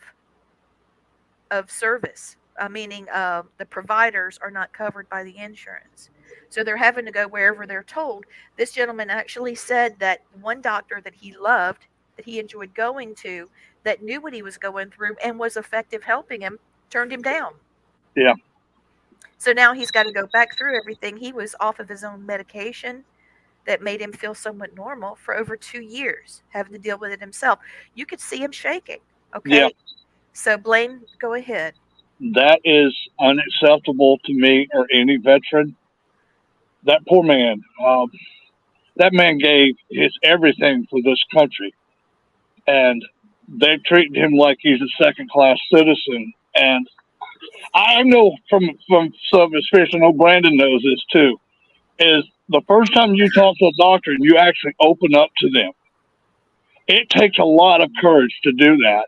service, meaning the providers are not covered by the insurance. So they're having to go wherever they're told. This gentleman actually said that one doctor that he loved that he enjoyed going to, that knew what he was going through and was effective helping him, turned him down. Yeah. So now he's got to go back through everything. He was off of his own medication that made him feel somewhat normal for over 2 years, having to deal with it himself. You could see him shaking. Yeah. Okay. So, Blaine, go ahead. That is unacceptable to me or any veteran. That poor man. That man gave his everything for this country, and they're treating him like he's a second class citizen. And I know from some experience, I know Brandon knows this too. Is the first time you talk to a doctor and you actually open up to them, it takes a lot of courage to do that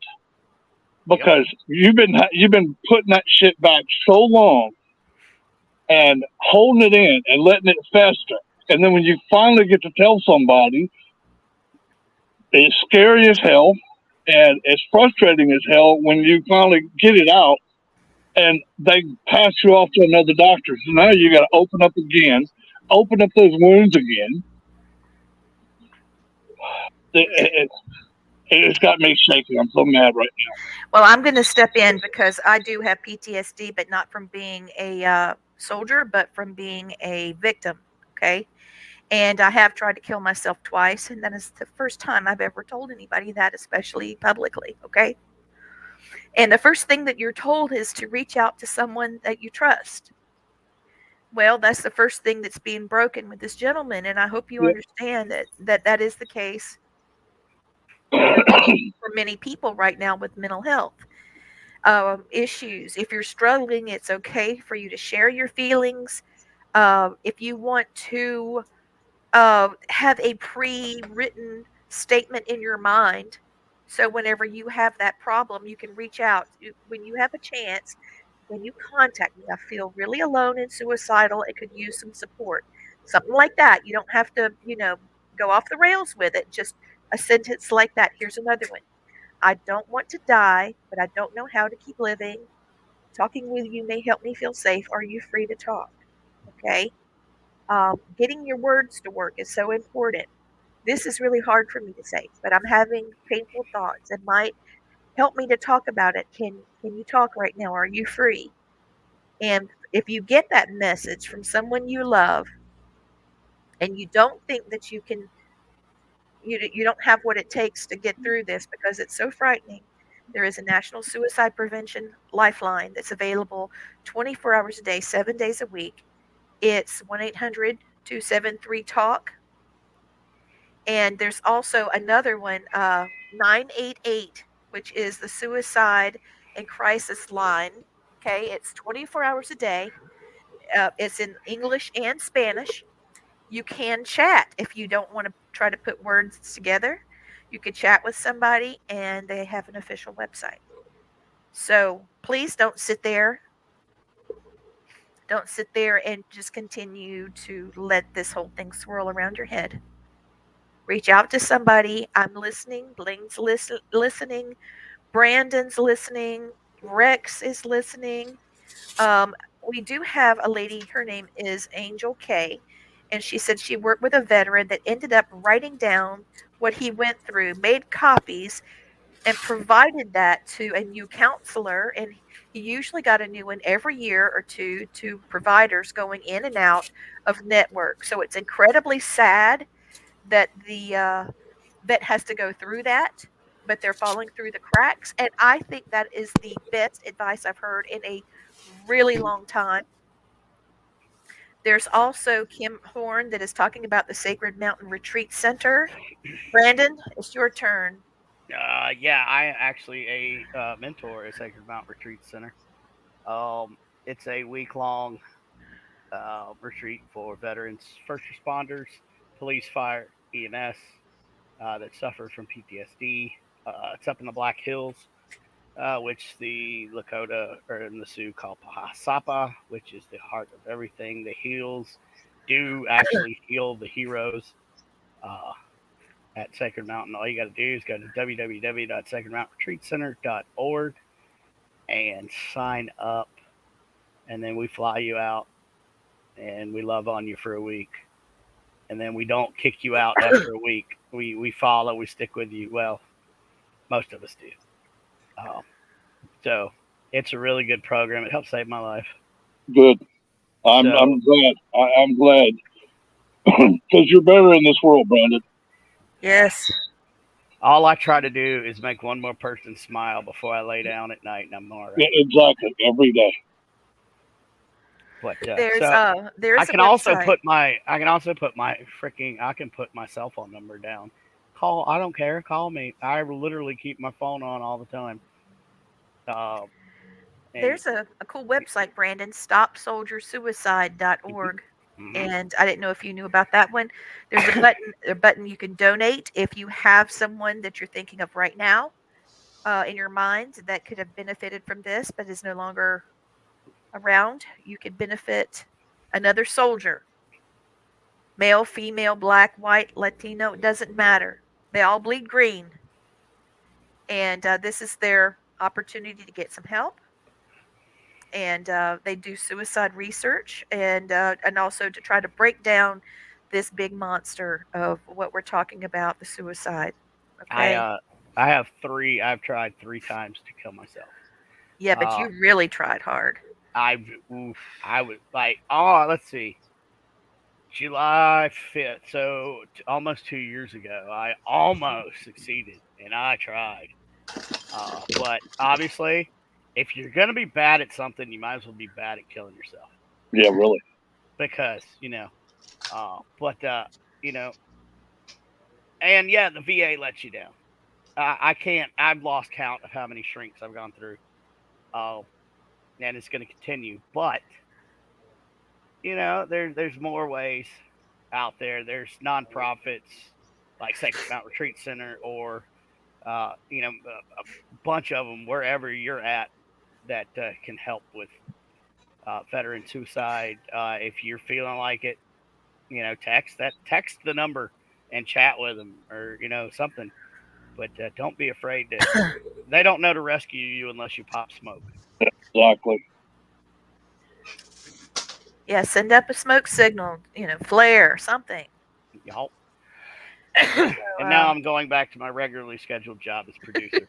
Yep. because you've been putting that shit back so long and holding it in and letting it fester. And then when you finally get to tell somebody, it's scary as hell and it's frustrating as hell when you finally get it out and they pass you off to another doctor. So now you got to open up again, open up those wounds again. It's got me shaking. I'm so mad right now. Well, I'm going to step in because I do have PTSD, but not from being a soldier, but from being a victim. Okay. And I have tried to kill myself twice. And that is the first time I've ever told anybody that, especially publicly. Okay. And the first thing that you're told is to reach out to someone that you trust. Well, that's the first thing that's being broken with this gentleman. And I hope you Yeah. understand that is the case for many people right now with mental health issues. If you're struggling, it's okay for you to share your feelings. If you want to have a pre-written statement in your mind, so whenever you have that problem, you can reach out. When you have a chance, when you contact me, I feel really alone and suicidal. It could use some support. Something like that. You don't have to, go off the rails with it. Just a sentence like that. Here's another one. I don't want to die, but I don't know how to keep living. Talking with you may help me feel safe. Are you free to talk? Okay. Getting your words to work is so important. This is really hard for me to say, but I'm having painful thoughts. It might help me to talk about it. Can you talk right now? Are you free? And if you get that message from someone you love and you don't think that you don't have what it takes to get through this because it's so frightening, there is a National Suicide Prevention Lifeline that's available 24 hours a day, 7 days a week. It's 1-800-273-TALK. And there's also another one, 988, which is the Suicide and Crisis Line. Okay, it's 24 hours a day. It's in English and Spanish. You can chat if you don't want to try to put words together. You could chat with somebody, and they have an official website. So please don't sit there. Don't sit there and just continue to let this whole thing swirl around your head. Reach out to somebody. I'm listening. Blaine's listening. Brandon's listening. Rex is listening. Um, we do have a lady, her name is Angel K, and she said she worked with a veteran that ended up writing down what he went through, made copies, and provided that to a new counselor. And he usually got a new one every year or two to providers going in and out of network. So it's incredibly sad that the vet has to go through that, but they're falling through the cracks. And I think that is the best advice I've heard in a really long time. There's also Kim Horn that is talking about the Sacred Mountain Retreat Center. Brandon, it's your turn. Yeah, I am actually a mentor at Sacred Mountain Retreat Center. It's a week long retreat for veterans, first responders, police, fire, EMS that suffer from PTSD. It's up in the Black Hills, which the Lakota or in the Sioux call Pahasapa, which is the heart of everything. The heals do actually heal the heroes uh, at Sacred Mountain. All you got to do is go to www.sacredmountainretreatcenter.org and sign up, and then we fly you out and we love on you for a week. And then we don't kick you out after a week. we follow, we stick with you. Well, most of us do. Um, so it's a really good program. It helped save my life. Good. I'm So glad. I'm glad because you're better in this world, Brandon. Yes. all I try to do is make one more person smile before I lay down at night, and I'm all Yeah, right. exactly. Every day. But There's so there's a website. I can also put my freaking I can put my cell phone number down. Call, I don't care. Call me. I literally keep my phone on all the time. Uh, and There's a cool website, Brandon, stopsoldiersuicide.org. mhm. And I didn't know if you knew about that one. There's a button you can donate if you have someone that you're thinking of right now in your mind that could have benefited from this but is no longer around. You could benefit another soldier, male, female, black, white, Latino, it doesn't matter. They all bleed green. And this is their opportunity to get some help. And they do suicide research and also to try to break down this big monster of what we're talking about, the suicide. I Okay. I have three. I've tried 3 times to kill myself. Yeah, but Uh, you really tried hard. I oof, I was like, oh, let's see, July 5th, so almost 2 years ago. I almost succeeded, and I tried. But obviously, if you're gonna be bad at something, you might as well be bad at killing yourself Yeah, really. because But you know, and yeah, the VA lets you down. I can't. I've lost count of how many shrinks I've gone through. Uh, and it's going to continue. But there's more ways out there. There's nonprofits like Sacred Mount Retreat Center, or a bunch of them wherever you're at that can help with veteran suicide. If you're feeling like it, text the number and chat with them, or something. But don't be afraid to. They don't know to rescue you unless you pop smoke. Exactly. Yeah, send up a smoke signal, flare, something. Y'all. So, And now I'm going back to my regularly scheduled job as producer.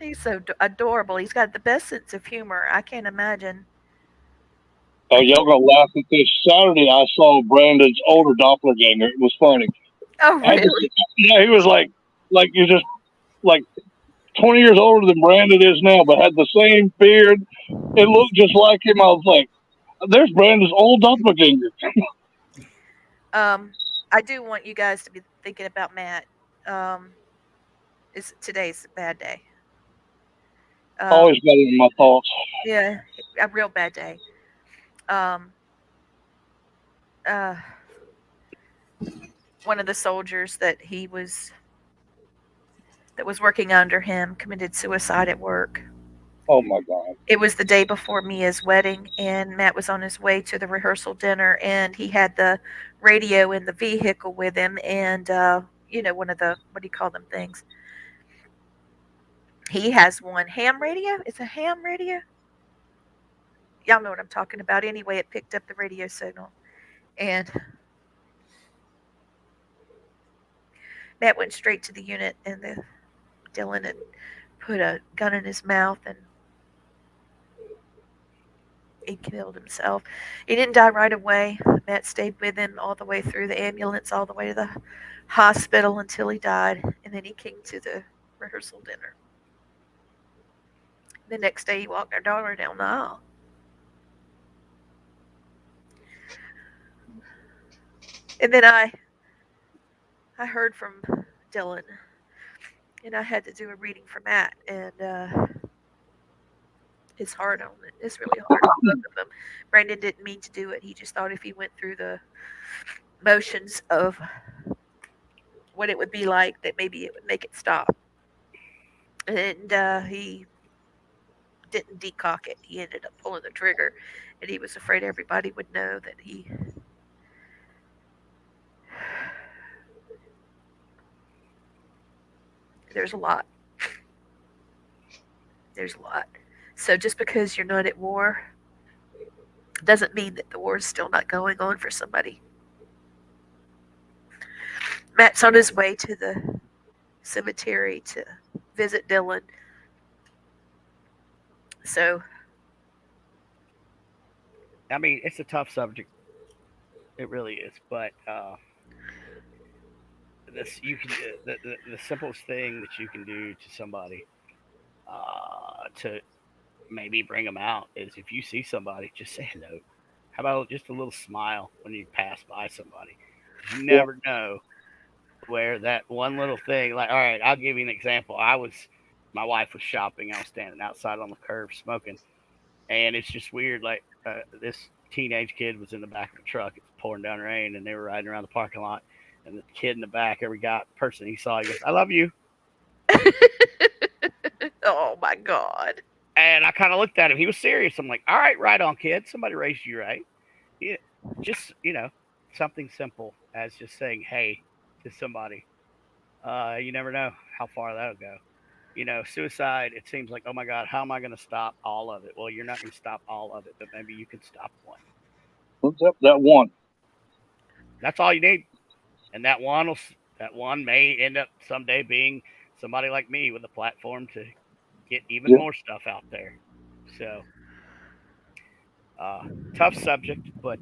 he's so adorable. He's got the best sense of humor. I can't imagine. Oh, I y'all can't. gonna laugh at this. Saturday, I saw Brandon's older doppelganger. It was funny. Oh, I had to, really? yeah, he was like you just like 20 years older than Brandon is now, but had the same beard. It looked just like him. I was like, "There's Brandon's old doppelganger." Um, I do want you guys to be thinking about Matt. Um, today's a bad day. Always Um, got it in my thoughts. yeah, a real bad day. Um, uh, one of the soldiers that was working under him committed suicide at work. Oh my God. It was the day before Mia's wedding, and Matt was on his way to the rehearsal dinner, and he had the radio in the vehicle with him, and one of the, what do you call them things? He has one ham radio. It's a ham radio. Y'all know what I'm talking about. Anyway, it picked up the radio signal, and Matt went straight to the unit, and the Dylan had put a gun in his mouth, and he killed himself. He didn't die right away. Matt stayed with him all the way through the ambulance, all the way to the hospital until he died, and then he came to the rehearsal dinner. The next day, he walked our daughter down the aisle. And then I heard from Dylan, and I had to do a reading for Matt, and it's hard on it. It's really hard on both of them. Brandon didn't mean to do it. He just thought if he went through the motions of what it would be like, that maybe it would make it stop. And he didn't decock it. He ended up pulling the trigger, and he was afraid everybody would know that he. There's a lot. There's a lot. So just because you're not at war doesn't mean that the war is still not going on for somebody. Matt's on his way to the cemetery to visit Dylan. So, I mean, it's a tough subject. It really is. But this you can the simplest thing that you can do to somebody to maybe bring them out is if you see somebody, just say hello. How about just a little smile when you pass by somebody? You never know where that one little thing. Like, all right, I'll give you an example. My wife was shopping. I was standing outside on the curb smoking, and it's just weird. Like this teenage kid was in the back of the truck. It's pouring down rain, and they were riding around the parking lot. And the kid in the back, every person he saw, he goes, "I love you." oh my God. And I kind of looked at him. He was serious. I'm like, "All right, right on, kid. Somebody raised you right." Yeah, just something simple as just saying "hey" to somebody. You never know how far that'll go. Suicide. It seems like, oh my God, how am I going to stop all of it? Well, you're not going to stop all of it, but maybe you can stop one. What's up? That one. That's all you need. And that one may end up someday being somebody like me with a platform to get even more stuff out there. So, tough subject, but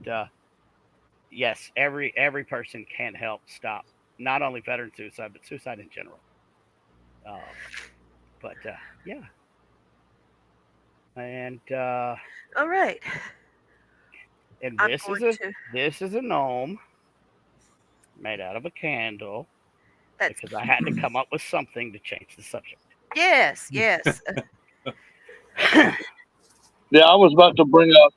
yes, every person can help stop not only veteran suicide but suicide in general. But yeah, and All right. I'm this going is to. a gnome made out of a candle That's because I had to come up with something to change the subject. yes, yes. Yeah, I was about to bring up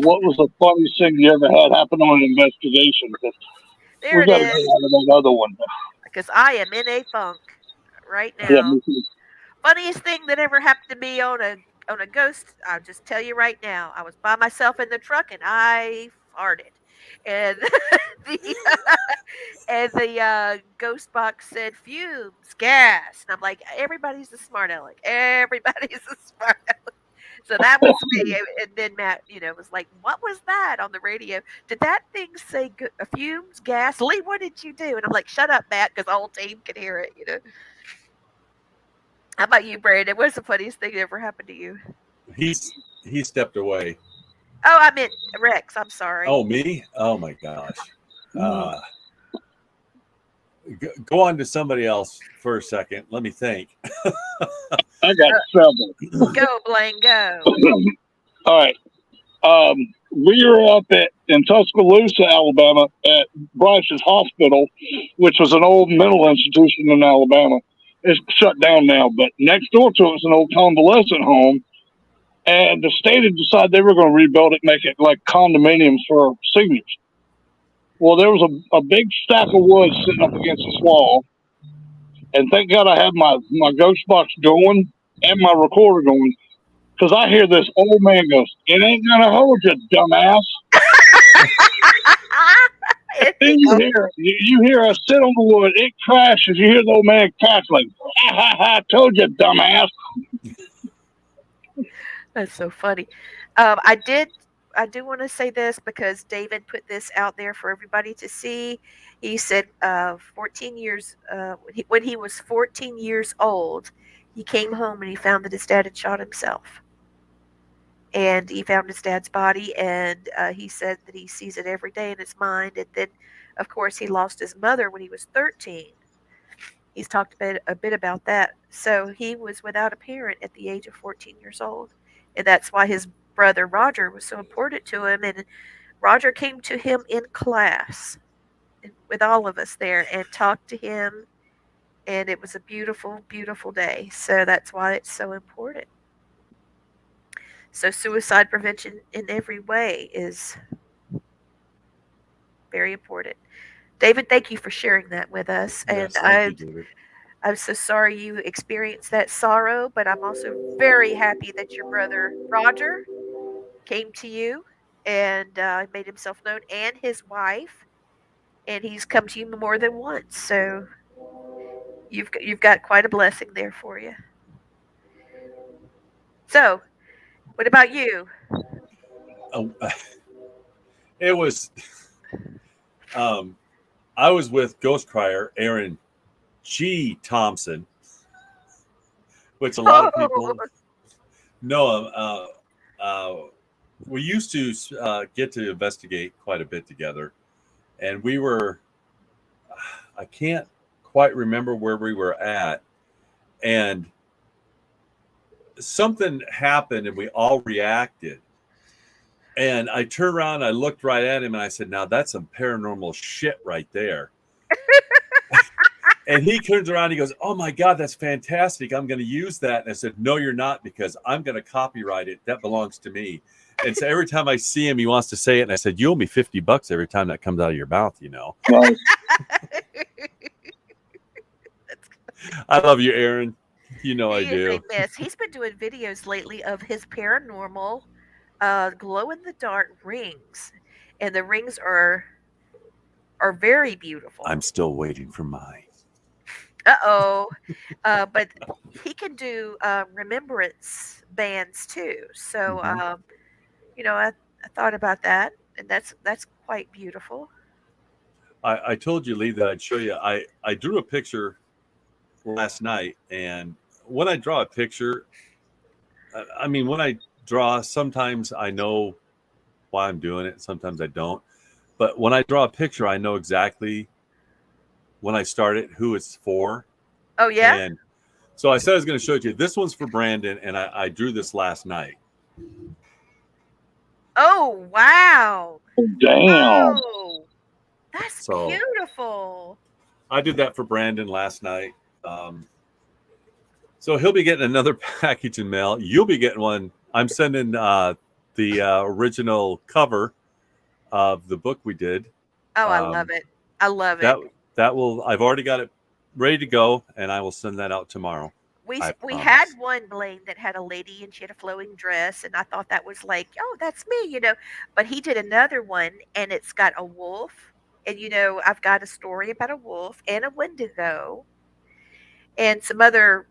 what was the funniest thing you ever had happen on an investigation. There We it got to get is. out of that other one. Because I am in a funk right Yeah, now. me too. Funniest thing that ever happened to me on a ghost. I'll just tell you right now. I was by myself in the truck and I farted, and the ghost box said fumes, gas, and I'm like, everybody's a smart aleck. Everybody's a smart aleck. So that was me. And then Matt, was like, "What was that on the radio? Did that thing say fumes, gas? Lee, what did you do?" And I'm like, "Shut up, Matt," because the whole team could hear it. How about you, Brandon? What's the funniest thing that ever happened to you? He stepped away. Oh, I meant Rex. I'm sorry. Oh, me? Oh my gosh. Go on to somebody else for a second. Let me think. I got several. Go, Blaine, go. All right. We were up in Tuscaloosa, Alabama, at Bryce's Hospital, which was an old mental institution in Alabama. It's shut down now, but next door to it was an old convalescent home. And the state had decided they were going to rebuild it, make it like condominiums for seniors. Well, there was a big stack of wood sitting up against this wall. And thank God I had my ghost box going and my recorder going, because I hear this old man goes, "It ain't gonna hold you, dumbass." Then you hear us sit on the wood, it crashes. You hear the old man cackling. "Ha ha ha! Told you, dumbass." That's so funny. I do want to say this because David put this out there for everybody to see. He said, 14 years when he was 14 years old, he came home and he found that his dad had shot himself. And he found his dad's body, and he said that he sees it every day in his mind. And then, of course, he lost his mother when he was 13. He's talked a bit about that. So he was without a parent at the age of 14 years old. And that's why his brother Roger was so important to him. And Roger came to him in class with all of us there and talked to him. And it was a beautiful, beautiful day. So that's why it's so important. So suicide prevention in every way is very important. David, thank you for sharing that with us. And Yes, thank you, David. I'm so sorry you experienced that sorrow, but I'm also very happy that your brother Roger came to you and made himself known, and his wife, and he's come to you more than once. So you've got quite a blessing there for you. So, what about you? Oh, it was. Um, I was with Ghost Crier Aaron G. Thompson, which a lot of people know him. We used to get to investigate quite a bit together, and we were, I can't quite remember where we were at, and something happened and we all reacted. And I turned around, I looked right at him, and I said, now that's some paranormal shit right there. And he turns around, he goes, oh my God, that's fantastic. I'm going to use that. And I said, no, you're not, because I'm going to copyright it. That belongs to me. And so every time I see him, he wants to say it. And I said, you owe me $50 every time that comes out of your mouth, you know. Nice. I love you, Aaron. You know I He is do. a mess. He's been doing videos lately of his paranormal glow in the dark rings. And the rings are very beautiful. I'm still waiting for mine. Uh-oh. But he can do remembrance bands too. So Mhm. I thought about that, and that's quite beautiful. I told you, Lee, that I'd show you. I drew a picture last night, and when I draw a picture, I mean, when I draw, sometimes I know why I'm doing it, sometimes I don't. But when I draw a picture, I know exactly when I start it, who it's for. Oh yeah? And so I said I was going to show it to you. This one's for Brandon, and I drew this last night. Oh wow. Damn. Oh, that's So beautiful. I did that for Brandon last night. So he'll be getting another package in mail. You'll be getting one. I'm sending the original cover of the book we did. Oh, I love it. I love it. That will. I've already got it ready to go, and I will send that out tomorrow. I We had promise. one, Blaine, that had a lady and she had a flowing dress, and I thought that was like, oh, that's me. But he did another one, and it's got a wolf, and I've got a story about a wolf and a wendigo, and some other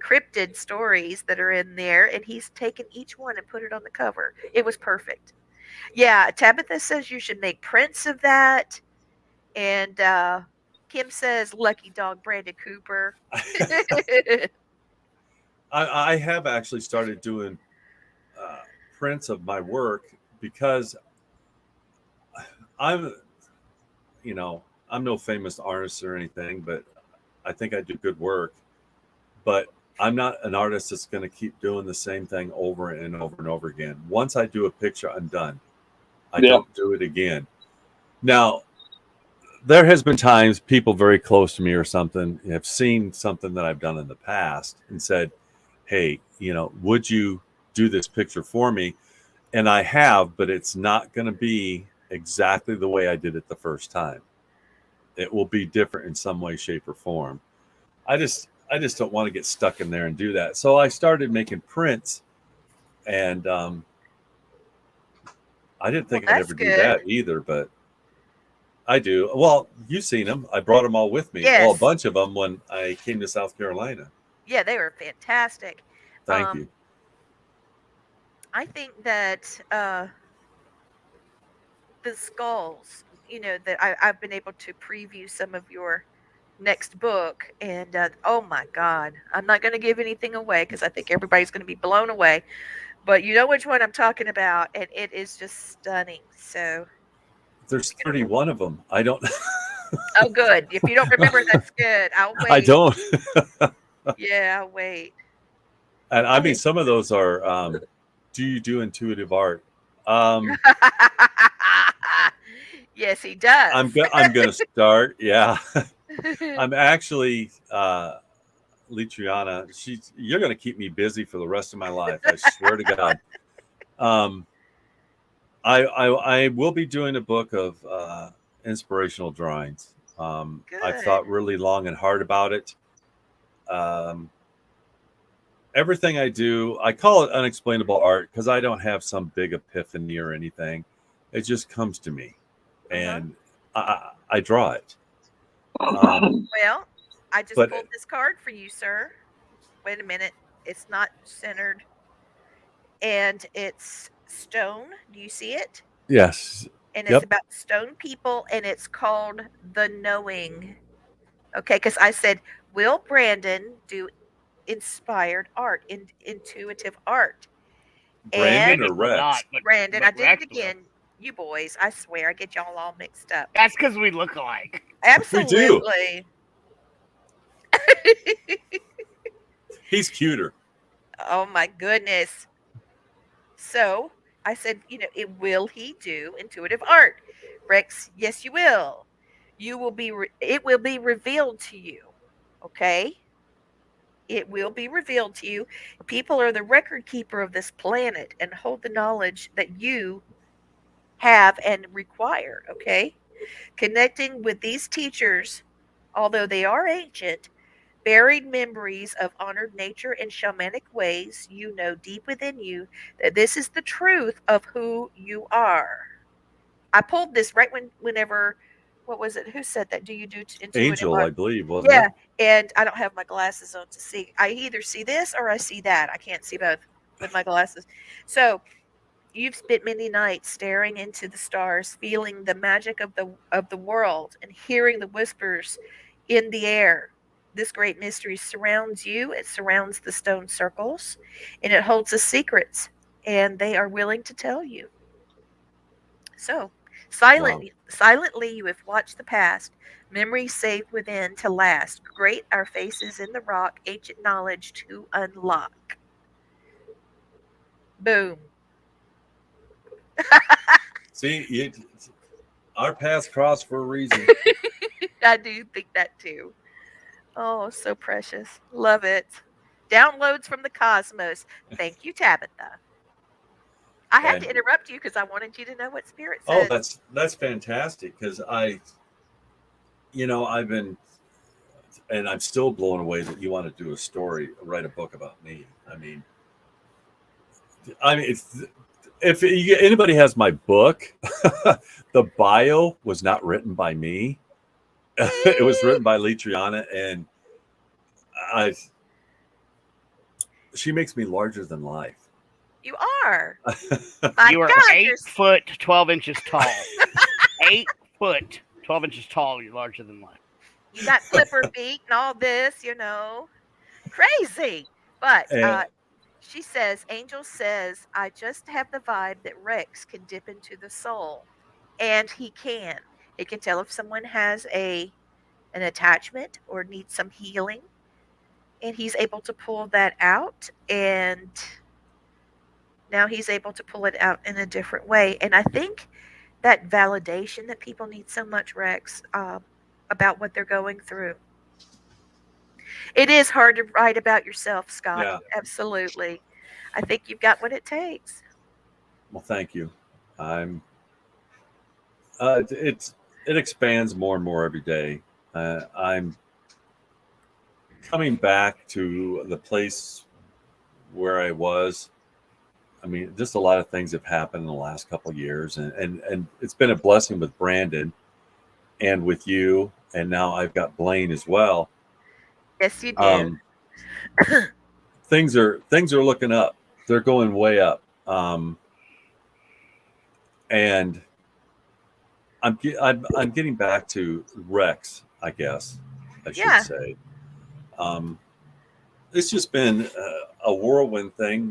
cryptid stories that are in there, and he's taken each one and put it on the cover. It was perfect. Yeah, Tabitha says you should make prints of that, and Kim says lucky dog Brandon Cooper. I have actually started doing prints of my work because I'm, I'm no famous artist or anything, but I think I do good work. But I'm not an artist that's going to keep doing the same thing over and over and over again. Once I do a picture, I'm done. I Yeah. don't do it again. Now, there has been times people very close to me or something have seen something that I've done in the past and said, hey, would you do this picture for me? And I have, but it's not going to be exactly the way I did it the first time. It will be different in some way, shape, or form. I just don't want to get stuck in there and do that. So I started making prints, and I didn't think I'd That's ever do good. that either, but I do. Well, you've seen them. I brought them all with me. Well, a Yes. bunch of them when I came to South Carolina. Yeah, they were fantastic. Thank you. I think that the skulls, that I've been able to preview some of your next book, and oh my God, I'm not going to give anything away because I think everybody's going to be blown away. But you know which one I'm talking about, and it is just stunning. So, There's 31 of them. I don't. oh, good. If you don't remember, that's good. I'll I wait. don't. Yeah, I'll wait. And I mean, some of those are. Do you do intuitive art? Yes, he does. I'm gonna start. Yeah, I'm actually Leitreanna. You're gonna keep me busy for the rest of my life. I swear to God. I will be doing a book of inspirational drawings. I've Good. thought really long and hard about it. Everything I do, I call it unexplainable art because I don't have some big epiphany or anything. It just comes to me, and I draw it. Well, I just But pulled this card for you, sir. Wait a minute. It's not centered. And it's stone. Do you see it? yes, and it's Yep. about stone people, and it's called The Knowing. Okay, because I said, will Brandon do inspired art, intuitive art? And Brandon or Brandon will not, Rex? Brandon, I but did it Rex will. again. You boys, I swear, I get y'all all mixed up. That's because we look alike. We do. Absolutely. He's cuter. Oh my goodness. So I said, will he do intuitive art? Rex, yes, you will. It will be revealed to you. Okay? It will be revealed to you. People are the record keeper of this planet and hold the knowledge that you have and require. Okay? Connecting with these teachers, although they are ancient, buried memories of honored nature and shamanic ways, you know deep within you that this is the truth of who you are. I pulled this right whenever, what was it? Who said that? Do you do intuitive Angel, art? I believe, wasn't Yeah, it? and I don't have my glasses on to see. I either see this or I see that. I can't see both with my glasses. So you've spent many nights staring into the stars, feeling the magic of the world and hearing the whispers in the air. This great mystery surrounds you, it surrounds the stone circles, and it holds the secrets, and they are willing to tell you. So, Wow. silently you have watched the past, memories saved within to last. Great our faces in the rock, ancient knowledge to unlock. Boom. See, our paths cross for a reason. I do think that too. Oh, so precious. Love it. Downloads from the cosmos. Thank you, Tabitha. I had to And interrupt you because I wanted you to know what Spirit oh, said. that's fantastic because I've been, and I'm still blown away that you want to do a story, write a book about me. I mean, if anybody has my book, the bio was not written by me. It was Eh, written by Leitreanna, and I she makes me larger than life. you are. My You are God, 8 foot 12 inches tall. 8 foot 12 inches tall. You're larger than life. you got flipper feet and all this. Crazy. But And she says, Angel says, I just have the vibe that Rex can dip into the soul. And he can. He can tell if someone has an attachment or needs some healing. And he's able to pull that out. And now he's able to pull it out in a different way. And I think that validation that people need so much, Rex, about what they're going through. It is hard to write about yourself, Scott. yeah, Absolutely. I think you've got what it takes. well, thank you. I'm. It expands more and more every day. I'm coming back to the place where I was. I mean, just a lot of things have happened in the last couple of years, and it's been a blessing with Brandon and with you, and now I've got Blaine as well. Yes, you do. Um, things are looking up. They're going way up, and I'm getting back to Rex, I guess I should Yeah. say. Um, it's just been a whirlwind thing,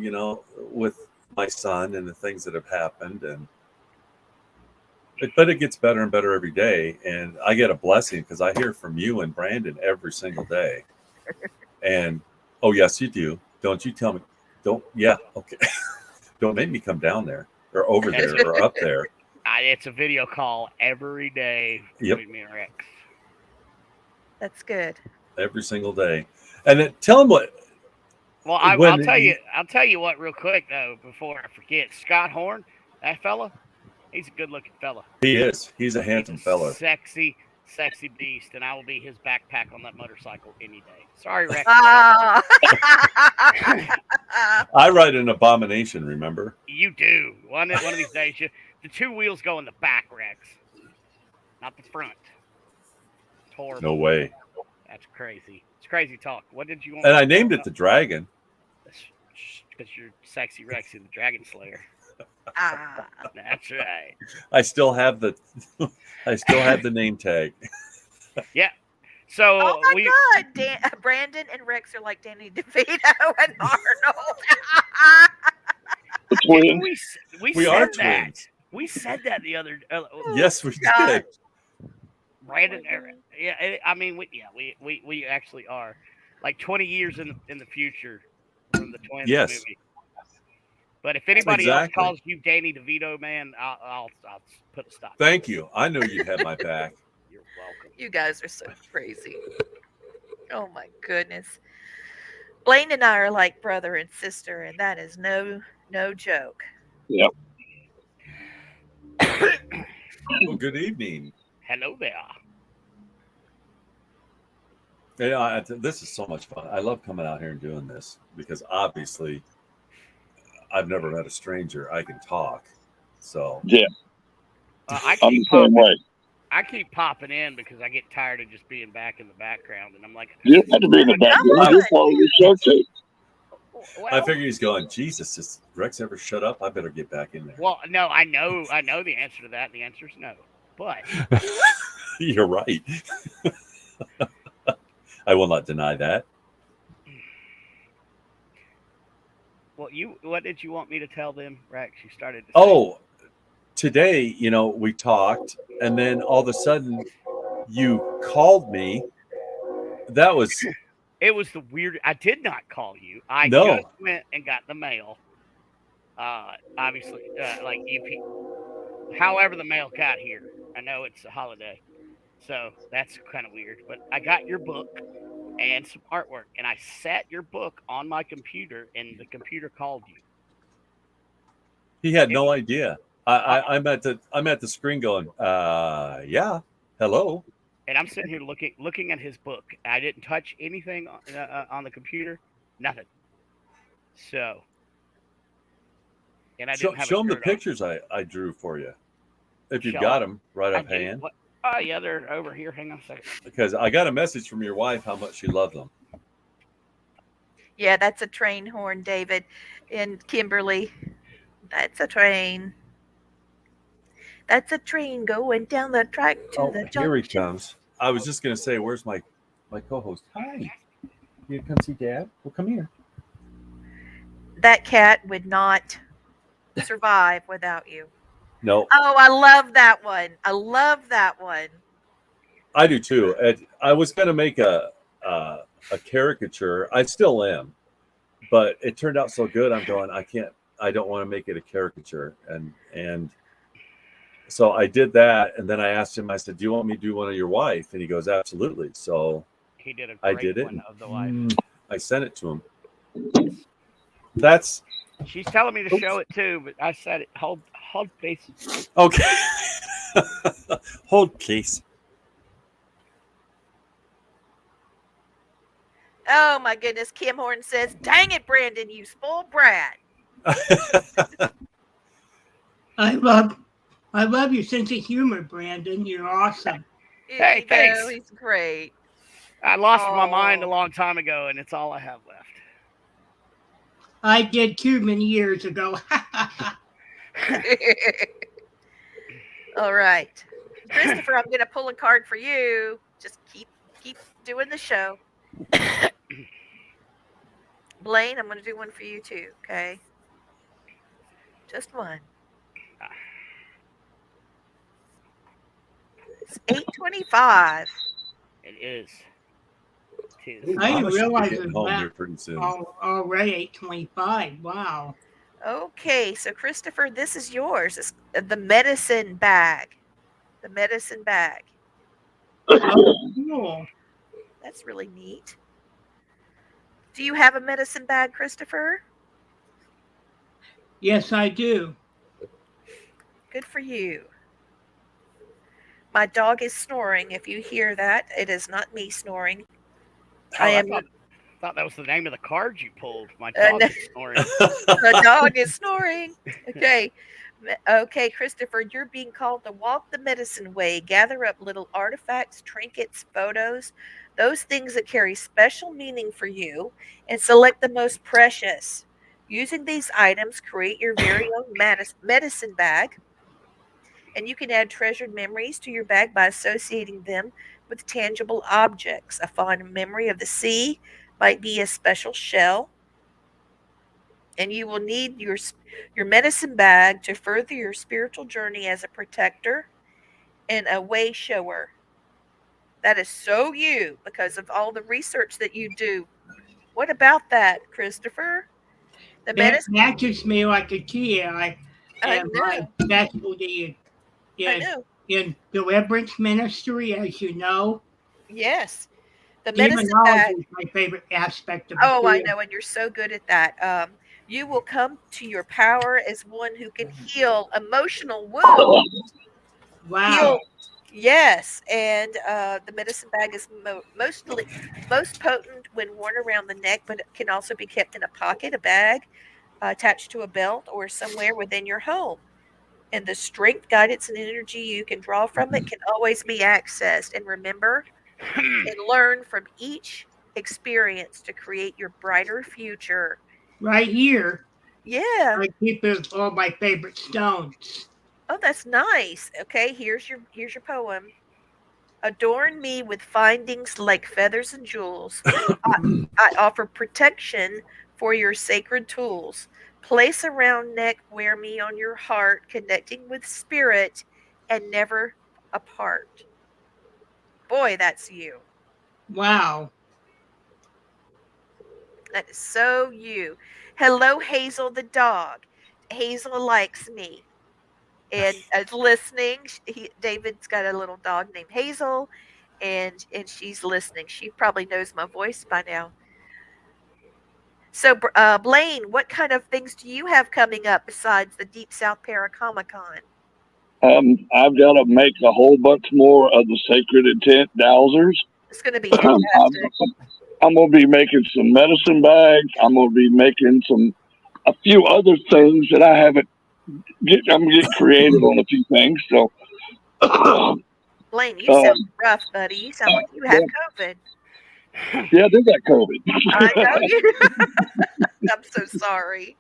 with my son and the things that have happened, but it gets better and better every day, and I get a blessing because I hear from you and Brandon every single day. And oh yes, you do. Don't you tell me? Don't. Yeah. Okay. Don't make me come down there or over That's there or up there. It's a video call every day Yep. between me and Rex. That's good. Every single day. And then tell him what Well, I'll when tell you. I'll tell you what real quick though before I forget. Scott Horn, that fella, he's a good-looking fella. he is. He's a He's handsome a fella. sexy, sexy beast, and I will be his backpack on that motorcycle any day. Sorry, Rex. Ah. I ride an abomination. Remember? You do. One of these days, the two wheels go in the back, Rex, not the front. It's horrible. No way. That's crazy. It's crazy talk. What did you want? And I named it the Dragon. Because you're sexy Rexy, the Dragon Slayer. Ah. That's right. I still have the name tag. Yeah. So Oh my we God, Brandon and Rex are like Danny DeVito and Arnold. Twins. we We said are that. twins. We said that the other. Yes, we God. did. Brandon. Oh my God. Yeah. I mean, we actually are like 20 years in the future from the Twins Yes, movie. But if anybody else exactly. calls you Danny DeVito, man, I'll put a stop. Thank you. I knew you'd have my back. You're welcome. You guys are so crazy. Oh my goodness. Blaine and I are like brother and sister, and that is no joke. Yep. Well, good evening. Hello there. Yeah, this is so much fun. I love coming out here and doing this because obviously I've never met a stranger. I can talk. So Yeah. I I'm keep the same popping. way. I keep popping in because I get tired of just being back in the background, and I'm like, You don't have to be in the background. You're part of the show too. well, I figure he's going, Jesus, does Rex ever shut up? I better get back in there. well, no, I know the answer to that, and the answer is no. But You're right. I will not deny that. what did you want me to tell them, Rex? You started to say, Oh, today, we talked, and then all of a sudden you called me. That was it was the weird. I did not call you. I No. just went and got the mail. Obviously, like however the mail got here. I know it's a holiday, so that's kind of weird. But I got your book and some artwork, and I set your book on my computer, and the computer called you. he had no idea. I'm at the screen going, yeah, hello. And I'm sitting here looking at his book. I didn't touch anything on the computer, nothing. So, and I didn't have Show a him the shirt on. pictures I drew for you, if you've Show got 'em? them right I up do. hand. What? Oh yeah, they're over here. Hang on a second. Because I got a message from your wife how much she loved them. Yeah, that's a train horn, David. And Kimberly, that's a train. That's a train going down the track to the junction. Here he comes. I was just gonna say, where's my co-host? Hi. You come see Dad? Well, come here. That cat would not survive without you. No, Oh, I love that one. I love that one. I do too. I was gonna make a caricature. I still am, but it turned out so good. I'm going. I can't. I don't want to make it a caricature, and so I did that. And then I asked him. I said, "Do you want me to do one of your wife?" And he goes, "Absolutely." So He did a I great did it. one of the wife. I sent it to him. That's She's telling me to show it too, but I said it. Hold please. okay. Hold, please. Oh my goodness. Kim Horn says, dang it, Brandon, you spoiled brat. I love your sense of humor, Brandon. You're awesome. Hey, thanks. He's great. I lost my mind a long time ago, and it's all I have left. I did too many years ago. All right. Christopher, I'm going to pull a card for you. Just keep doing the show. Blaine, I'm going to do one for you too, okay? Just one. It's 8:25. It is. I didn't realize it home was here pretty soon. already 8:25. Wow. Okay, so Christopher, this is yours. It's the medicine bag. The medicine bag. Oh, cool. That's really neat. Do you have a medicine bag, Christopher? Yes, I do. Good for you. My dog is snoring. If you hear that, it is not me snoring. I thought that was the name of the card you pulled. My dog no. is snoring. The dog is snoring. Okay, Christopher, you're being called to walk the medicine way. Gather up little artifacts, trinkets, photos, those things that carry special meaning for you, and select the most precious. Using these items, create your very own medicine bag, and you can add treasured memories to your bag by associating them with tangible objects. A fond memory of the sea might be a special shell, and you will need your medicine bag to further your spiritual journey as a protector and a way shower. That is so you because of all the research that you do. What about that, Christopher? The That medicine. matches me like a key. I I have my know. specialty I is know. in deliverance ministry, as you know. Yes. The medicine Demonology bag. is my favorite aspect of the Oh, I field. know, and you're so good at that. You will come to your power as one who can heal emotional wounds. Wow. Heal. Yes, and the medicine bag is most potent when worn around the neck, but it can also be kept in a pocket, a bag, attached to a belt, or somewhere within your home. And the strength, guidance, and energy you can draw from it can always be accessed. And remember and learn from each experience to create your brighter future. Right here, Yeah. I keep all my favorite stones. Oh, that's nice. Okay, here's your poem. Adorn me with findings like feathers and jewels. I, I offer protection for your sacred tools. Place around neck, wear me on your heart, connecting with spirit and never apart. Boy, that's you. Wow. That is so you. Hello, Hazel the dog. Hazel likes me and is listening. David's got a little dog named Hazel, and she's listening. She probably knows my voice by now. So, Blaine, what kind of things do you have coming up besides the Deep South Paracomic Con? I've got to make a whole bunch more of the sacred intent dowsers. It's going to be I'm, fantastic. I'm going to be making some medicine bags. I'm going to be making a few other things that I haven't I'm gonna get creative on a few things. So, Blaine, you um, sound rough, buddy. You sound like you yeah, have COVID. yeah, they got I COVID, know you. I'm so sorry.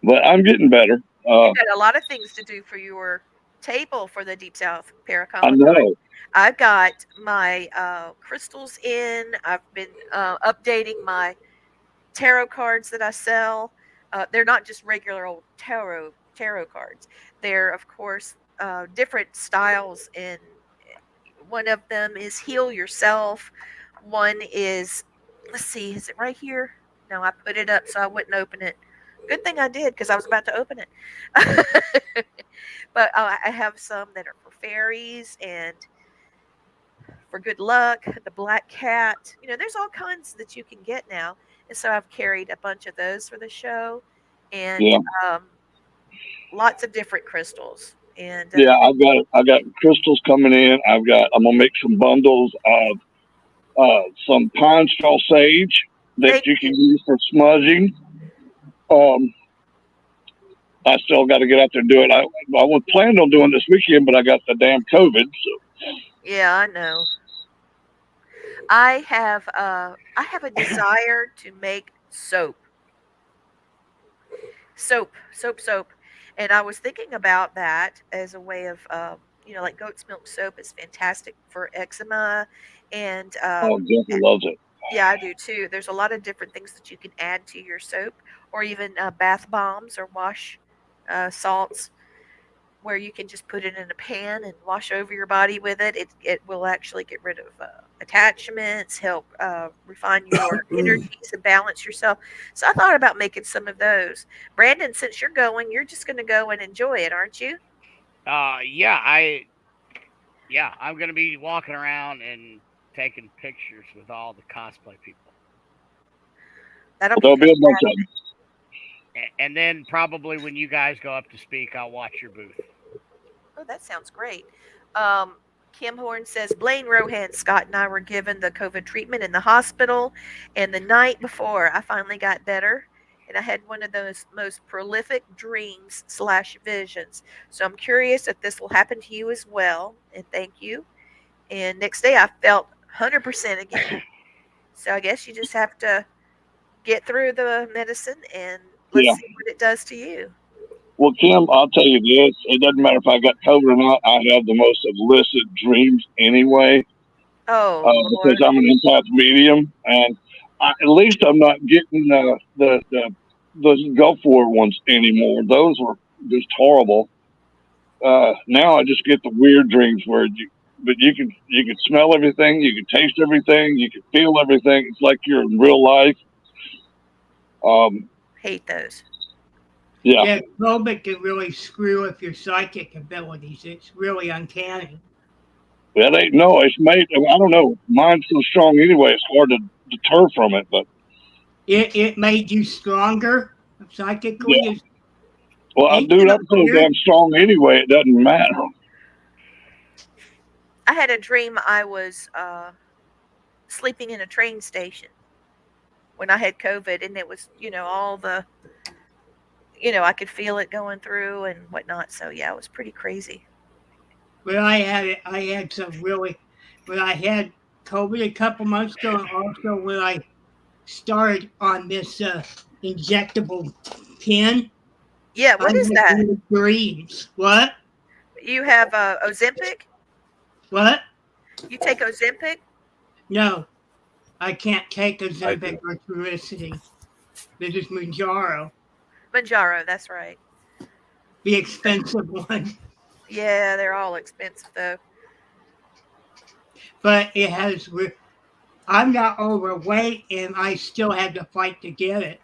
but I'm getting better. You've got a lot of things to do for your table for the Deep South I Paracomic Con. know. I've got my crystals in. I've been updating my tarot cards that I sell. They're not just regular old tarot cards. They're of course different styles. And one of them is heal yourself. One is, let's see, is it right here? No, I put it up so I wouldn't open it. Good thing I did because I was about to open it. But I have some that are for fairies and for good luck, the black cat. There's all kinds that you can get now. And so I've carried a bunch of those for the show and Yeah, um, lots of different crystals. And yeah. I got crystals coming in. I'm gonna make some bundles of some pine straw sage that thank you you. can use for smudging. Um, I still got to get out there and do it. I was planning on doing this weekend, but I got the damn COVID. So Yeah, I know. I have a desire to make soap, and I was thinking about that as a way of like goat's milk soap is fantastic for eczema, and Jeffrey loves it. yeah, I do too. There's a lot of different things that you can add to your soap, or even bath bombs or wash salts, where you can just put it in a pan and wash over your body with it. It will actually get rid of attachments, help refine your energies and balance yourself. So I thought about making some of those. Brandon, since you're going, you're just going to go and enjoy it, aren't you? Yeah, I'm gonna be walking around and taking pictures with all the cosplay people, That'll be There'll be a bunch of them. fantastic. and then probably when you guys go up to speak, I'll watch your booth. Oh, that sounds great. Um, Kim Horn says Blaine Rohan, Scott, and I were given the COVID treatment in the hospital, and the night before, I finally got better, and I had one of those most prolific dreams slash visions. So I'm curious if this will happen to you as well. And thank you. And next day, I felt 100% again. So I guess you just have to get through the medicine and let's Yeah. see what it does to you. Well, Kim, I'll tell you this. It doesn't matter if I got COVID or not. I have the most illicit dreams anyway, Oh, because Lord. I'm an empath medium, and at least I'm not getting the go for it ones anymore. Those were just horrible. Now I just get the weird dreams where you can smell everything, you can taste everything, you can feel everything. It's like you're in real life. Um, Hate those. yeah. Yeah, COVID can really screw up your psychic abilities. It's really uncanny. That ain't no. It's made. I don't know. Mine's so strong anyway. It's hard to deter from it. But It made you stronger psychically. yeah. Well, Ain't dude, that I'm so weird? damn strong anyway. It doesn't matter. I had a dream I was sleeping in a train station when I had COVID, and it was, all the, I could feel it going through and whatnot. So yeah, it was pretty crazy. But I had some really, when I had COVID a couple months ago, and also when I started on this injectable pen, Yeah, I what is had that? weird dreams. What? You have Ozempic? What? You take Ozempic? No, I can't take I Ozempic do. or Trulicity. This is Manjaro, Manjaro, that's right. the expensive one. Yeah, they're all expensive though. But it has. I'm not overweight, and I still had to fight to get it.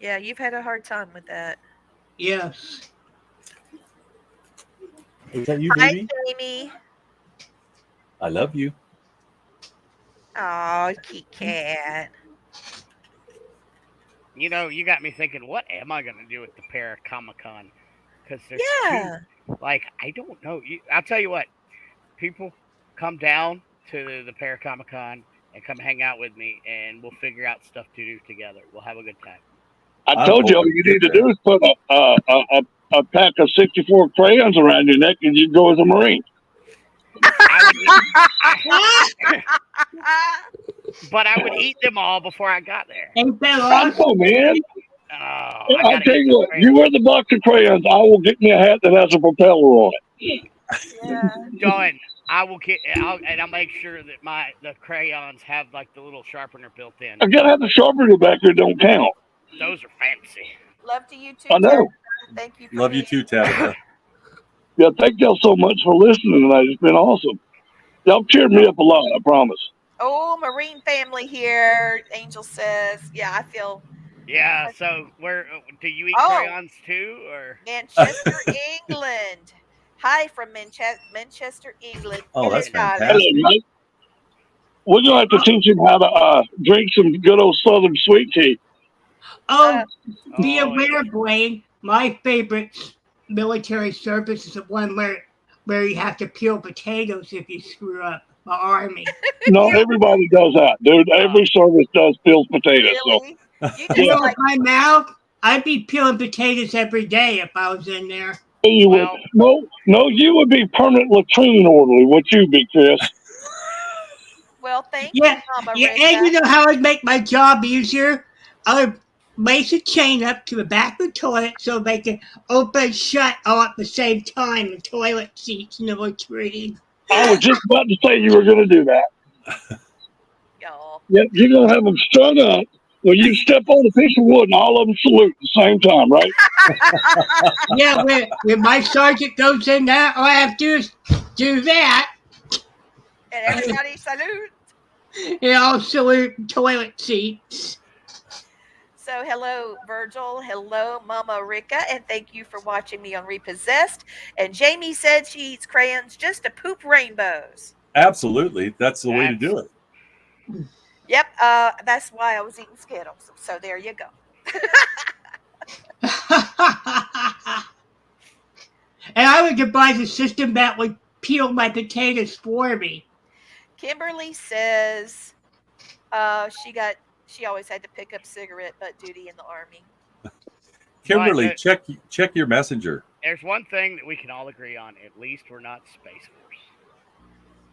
Yeah, you've had a hard time with that. Yes. Is that you, Hi, baby? Jamie. I love you. Oh, Kit Kat. You got me thinking, what am I going to do with the Paracomic-Con? Because there's Yeah. I don't know. I'll tell you what, people come down to the Paracomic-Con and come hang out with me, and we'll figure out stuff to do together. We'll have a good time. I I'm told you all hoping you to need get to do there. is put a pack of 64 crayons around your neck, and you go as a Marine. But I would eat them all before I got there. Ain't that I awesome? know, man. Oh, I'll gotta tell eat you the what. crayons. You wear the box of crayons. I will get me a hat that has a propeller on it. Yeah. Done. I'll make sure that the crayons have like the little sharpener built in. I gotta have the sharpener back here. Don't count. Those are fancy. Love to you too, I know. Tabitha. Thank you for Love you being too, Tabitha. Yeah, thank y'all so much for listening tonight. It's been awesome. Y'all cheered me up a lot. I promise. Oh, Marine family here. Angel says, yeah, I feel. Yeah. So where do you eat Oh, crayons too, or? Manchester, England. Hi from Manchester, England. Oh, Hello, that's darling. Hello, fantastic. mate. We're gonna have to teach him how to drink some good old Southern sweet tea. Oh, be Oh, aware, Blaine. My favorite military service is the one where you have to peel potatoes if you screw up. The Army. No, everybody does that, dude. Every service does peels potatoes. So Really? You You know, just like, my mouth, I'd be peeling potatoes every day if I was in there. you Well, would no, you would be permanent latrine orderly. Would you be, Chris? well, thank Yeah, you, Mama yeah, Rita. and you know how I'd make my job easier? I would lace a chain up to the back of the toilet so they can open and shut all at the same time, the toilet seats in the latrine. I was just about to say you were going to do that. Y'all. Yeah, you're going to have them strung up when you step on a piece of wood and all of them salute at the same time, right? Yeah, when my sergeant goes in there, all I have to do is do that, And everybody salute. and I'll salute toilet seats. So, hello, Virgil. Hello, Mama Rika. And thank you for watching me on Repossessed. And Jamie said she eats crayons just to poop rainbows. Absolutely. That's the way to do it. Yep. That's why I was eating Skittles. So, there you go. And I would devise a system that would peel my potatoes for me. Kimberly says she always had to pick up cigarette butt duty in the Army. Kimberly, Right, check your messenger. there's one thing that we can all agree on. At least we're not Space Force.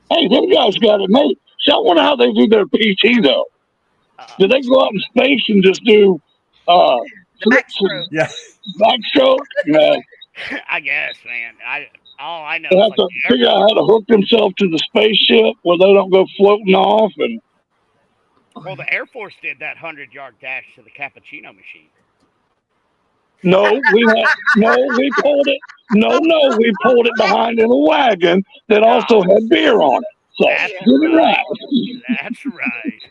Hey, them guys got it made. See, I wonder how they do their PT, though. Did they go out in space and just do uh, The flips backstroke. and Yeah. backstroke? No, I guess, man. All I know they is have like to the Air figure out Force. how to hook themselves to the spaceship where they don't go floating off. And Well, the Air Force did that 100-yard dash to the cappuccino machine. no, we pulled it. No, we pulled it behind in a wagon that also Oh, had beer on it. So that's Yeah. get it right. right. That's right.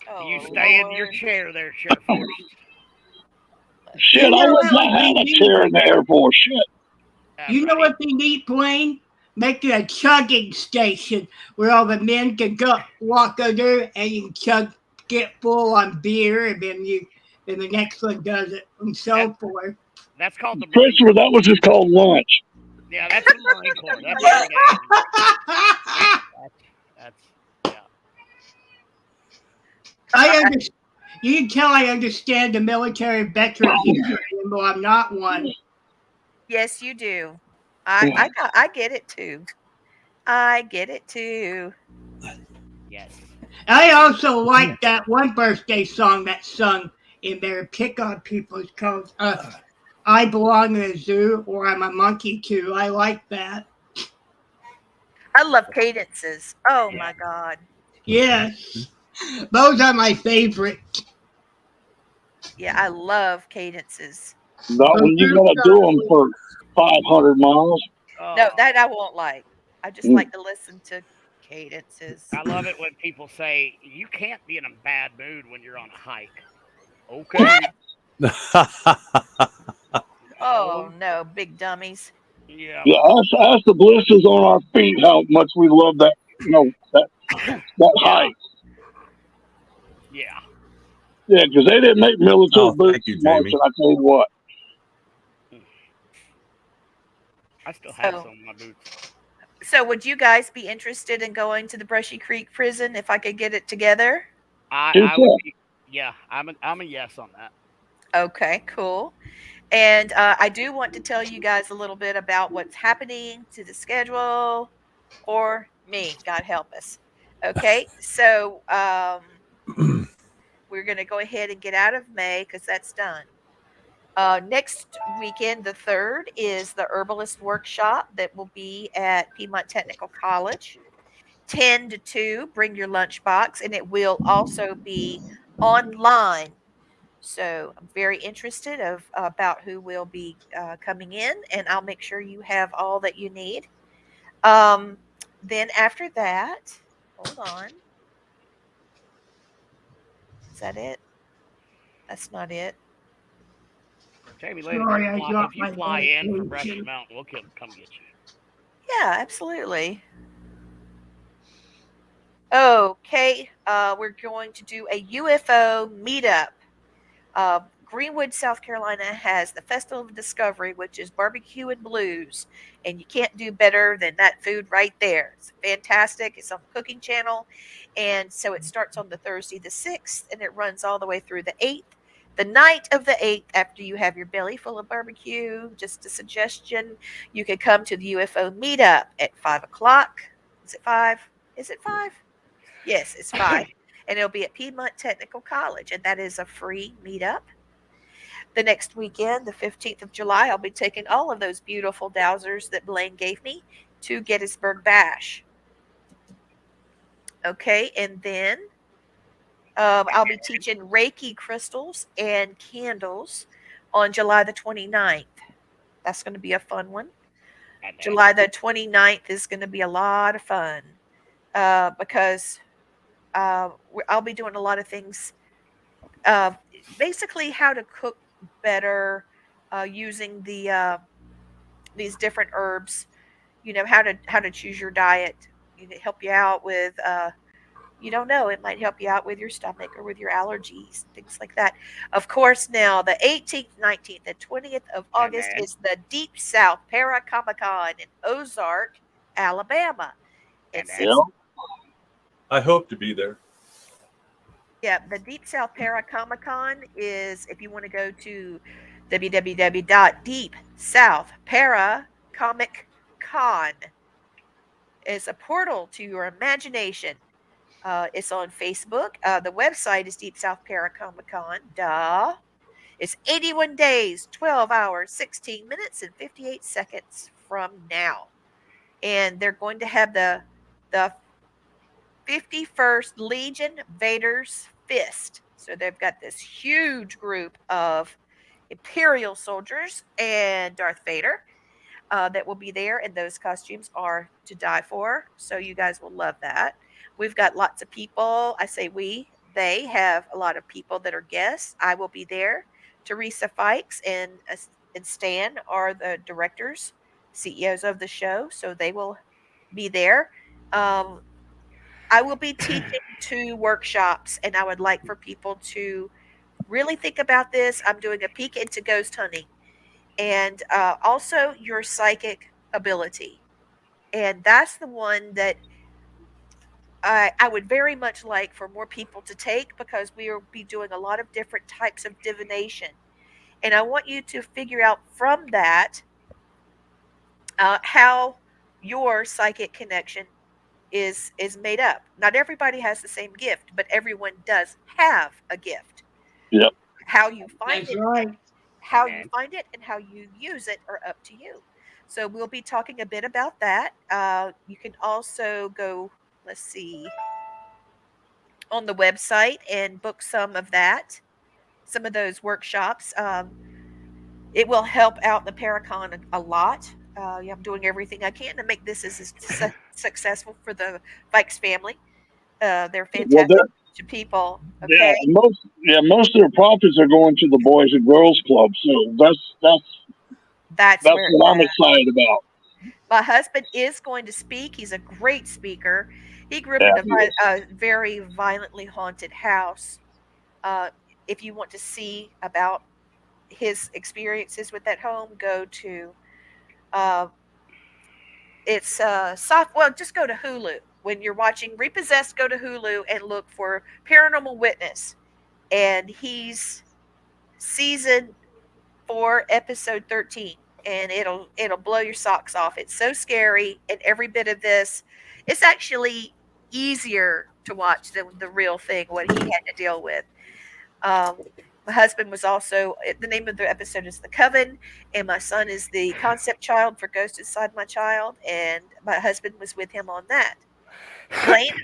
You Oh stay in your Lord. chair there, Sheriff Force. Shit, You I know wish what I would be had a neat? chair in the Air Force. Shit. You know what be neat, Blaine? Make it a chugging station where all the men can go walk under and you can chug, get full on beer, and then the next one does it, and so forth. That's called the Marine Christopher, Corps. that was just called lunch. Yeah, that's the Marine Corps. That's every day. That's yeah. You can tell I understand the military veteran humor, even though I'm not one. Yes, you do. I get it too. I get it too. Yes. I also like that one birthday song that's sung in there, Pick on People. It's called I Belong in a Zoo, or I'm a Monkey Too. I like that. I love cadences. Oh Yeah. my God. Yes. Those are my favorite. Yeah, I love cadences. Not when you gotta do them for 500 miles. No, Oh, that I won't like. I just like to listen to cadences. I love it when people say you can't be in a bad mood when you're on a hike. Okay. Oh no, big dummies. Yeah. Yeah, ask the blisters on our feet how much we love that, that hike. Yeah. Yeah, because they didn't make military Oh, boots thank you, much, Jamie. and I tell you what. I still have So, some of my boots. so would you guys be interested in going to the Brushy Creek prison if I could get it together? I would be. Yeah, I'm a yes on that. Okay, cool. And I do want to tell you guys a little bit about what's happening to the schedule or me. God help us. Okay, so we're going to go ahead and get out of May because that's done. Next weekend, the 3rd, is the herbalist workshop that will be at Piedmont Technical College. 10 to 2, bring your lunchbox, and it will also be online. So I'm very interested about who will be coming in, and I'll make sure you have all that you need. Um, then after that, hold on. Is that it? That's not it. Jamie, later, Sorry, I if dropped you my fly in from Brushy medication. Mountain, we'll come get you. Yeah, absolutely. Okay, we're going to do a UFO meetup. Greenwood, South Carolina has the Festival of Discovery, which is barbecue and blues, and you can't do better than that food right there. It's fantastic. It's on the Cooking Channel, and so it starts on the Thursday the 6th, and it runs all the way through the 8th. The night of the 8th, after you have your belly full of barbecue, just a suggestion, you could come to the UFO meetup at 5 o'clock. Is it 5? Is it 5? Yes, it's 5. And it'll be at Piedmont Technical College, and that is a free meetup. The next weekend, the 15th of July, I'll be taking all of those beautiful dowsers that Blaine gave me to Gettysburg Bash. Okay, and then I'll be teaching Reiki crystals and candles on July the 29th. That's going to be a fun one. July the 29th is going to be a lot of fun because I'll be doing a lot of things. Basically, how to cook better using these different herbs. You know how to choose your diet. Help you out with. You don't know. It might help you out with your stomach or with your allergies, things like that. Of course, now the 18th, 19th, and 20th of August is the Deep South Para Comic Con in Ozark, Alabama. It's I hope to be there. Yeah, the Deep South Para Comic Con is if you want to go to www.deepsouthparacomiccon. It's a portal to your imagination. It's on Facebook. The website is Deep South Paracomic Con. Duh. It's 81 days, 12 hours, 16 minutes, and 58 seconds from now. And they're going to have the 51st Legion Vader's Fist. So they've got this huge group of Imperial soldiers and Darth Vader that will be there, and those costumes are to die for. So you guys will love that. We've got lots of people. I say we. They have a lot of people that are guests. I will be there. Teresa Fikes and Stan are the directors, CEOs of the show, so they will be there. Um, I will be teaching 2 workshops, and I would like for people to really think about this. I'm doing a peek into ghost hunting and also your psychic ability. And that's the one that I would very much like for more people to take because we will be doing a lot of different types of divination. And I want you to figure out from that how your psychic connection is made up. Not everybody has the same gift, but everyone does have a gift. Yep. How you find That's it right. how you Amen. find it and how you use it are up to you. So we'll be talking a bit about that. You can also go, let's see, on the website and book some of that, some of those workshops. It will help out the Paracon a lot. Yeah, I'm doing everything I can to make this as successful for the Vikes family. They're Well, fantastic people. yeah, Okay, most of their profits are going to the Boys and Girls Club. So that's that's where it's what I'm at. excited about. My husband is going to speak. He's a great speaker. He grew up Yeah, in a very violently haunted house. Uh, if you want to see about his experiences with that home, go to uh, it's soft. Well, just go to Hulu when you're watching Repossessed. Go to Hulu and look for Paranormal Witness, and he's season 4, episode 13, and it'll blow your socks off. It's so scary, and every bit of this, it's actually easier to watch than the real thing. What he had to deal with. Um, my husband was also the name of the episode is The Coven, and my son is the concept child for Ghost Inside My Child, and my husband was with him on that.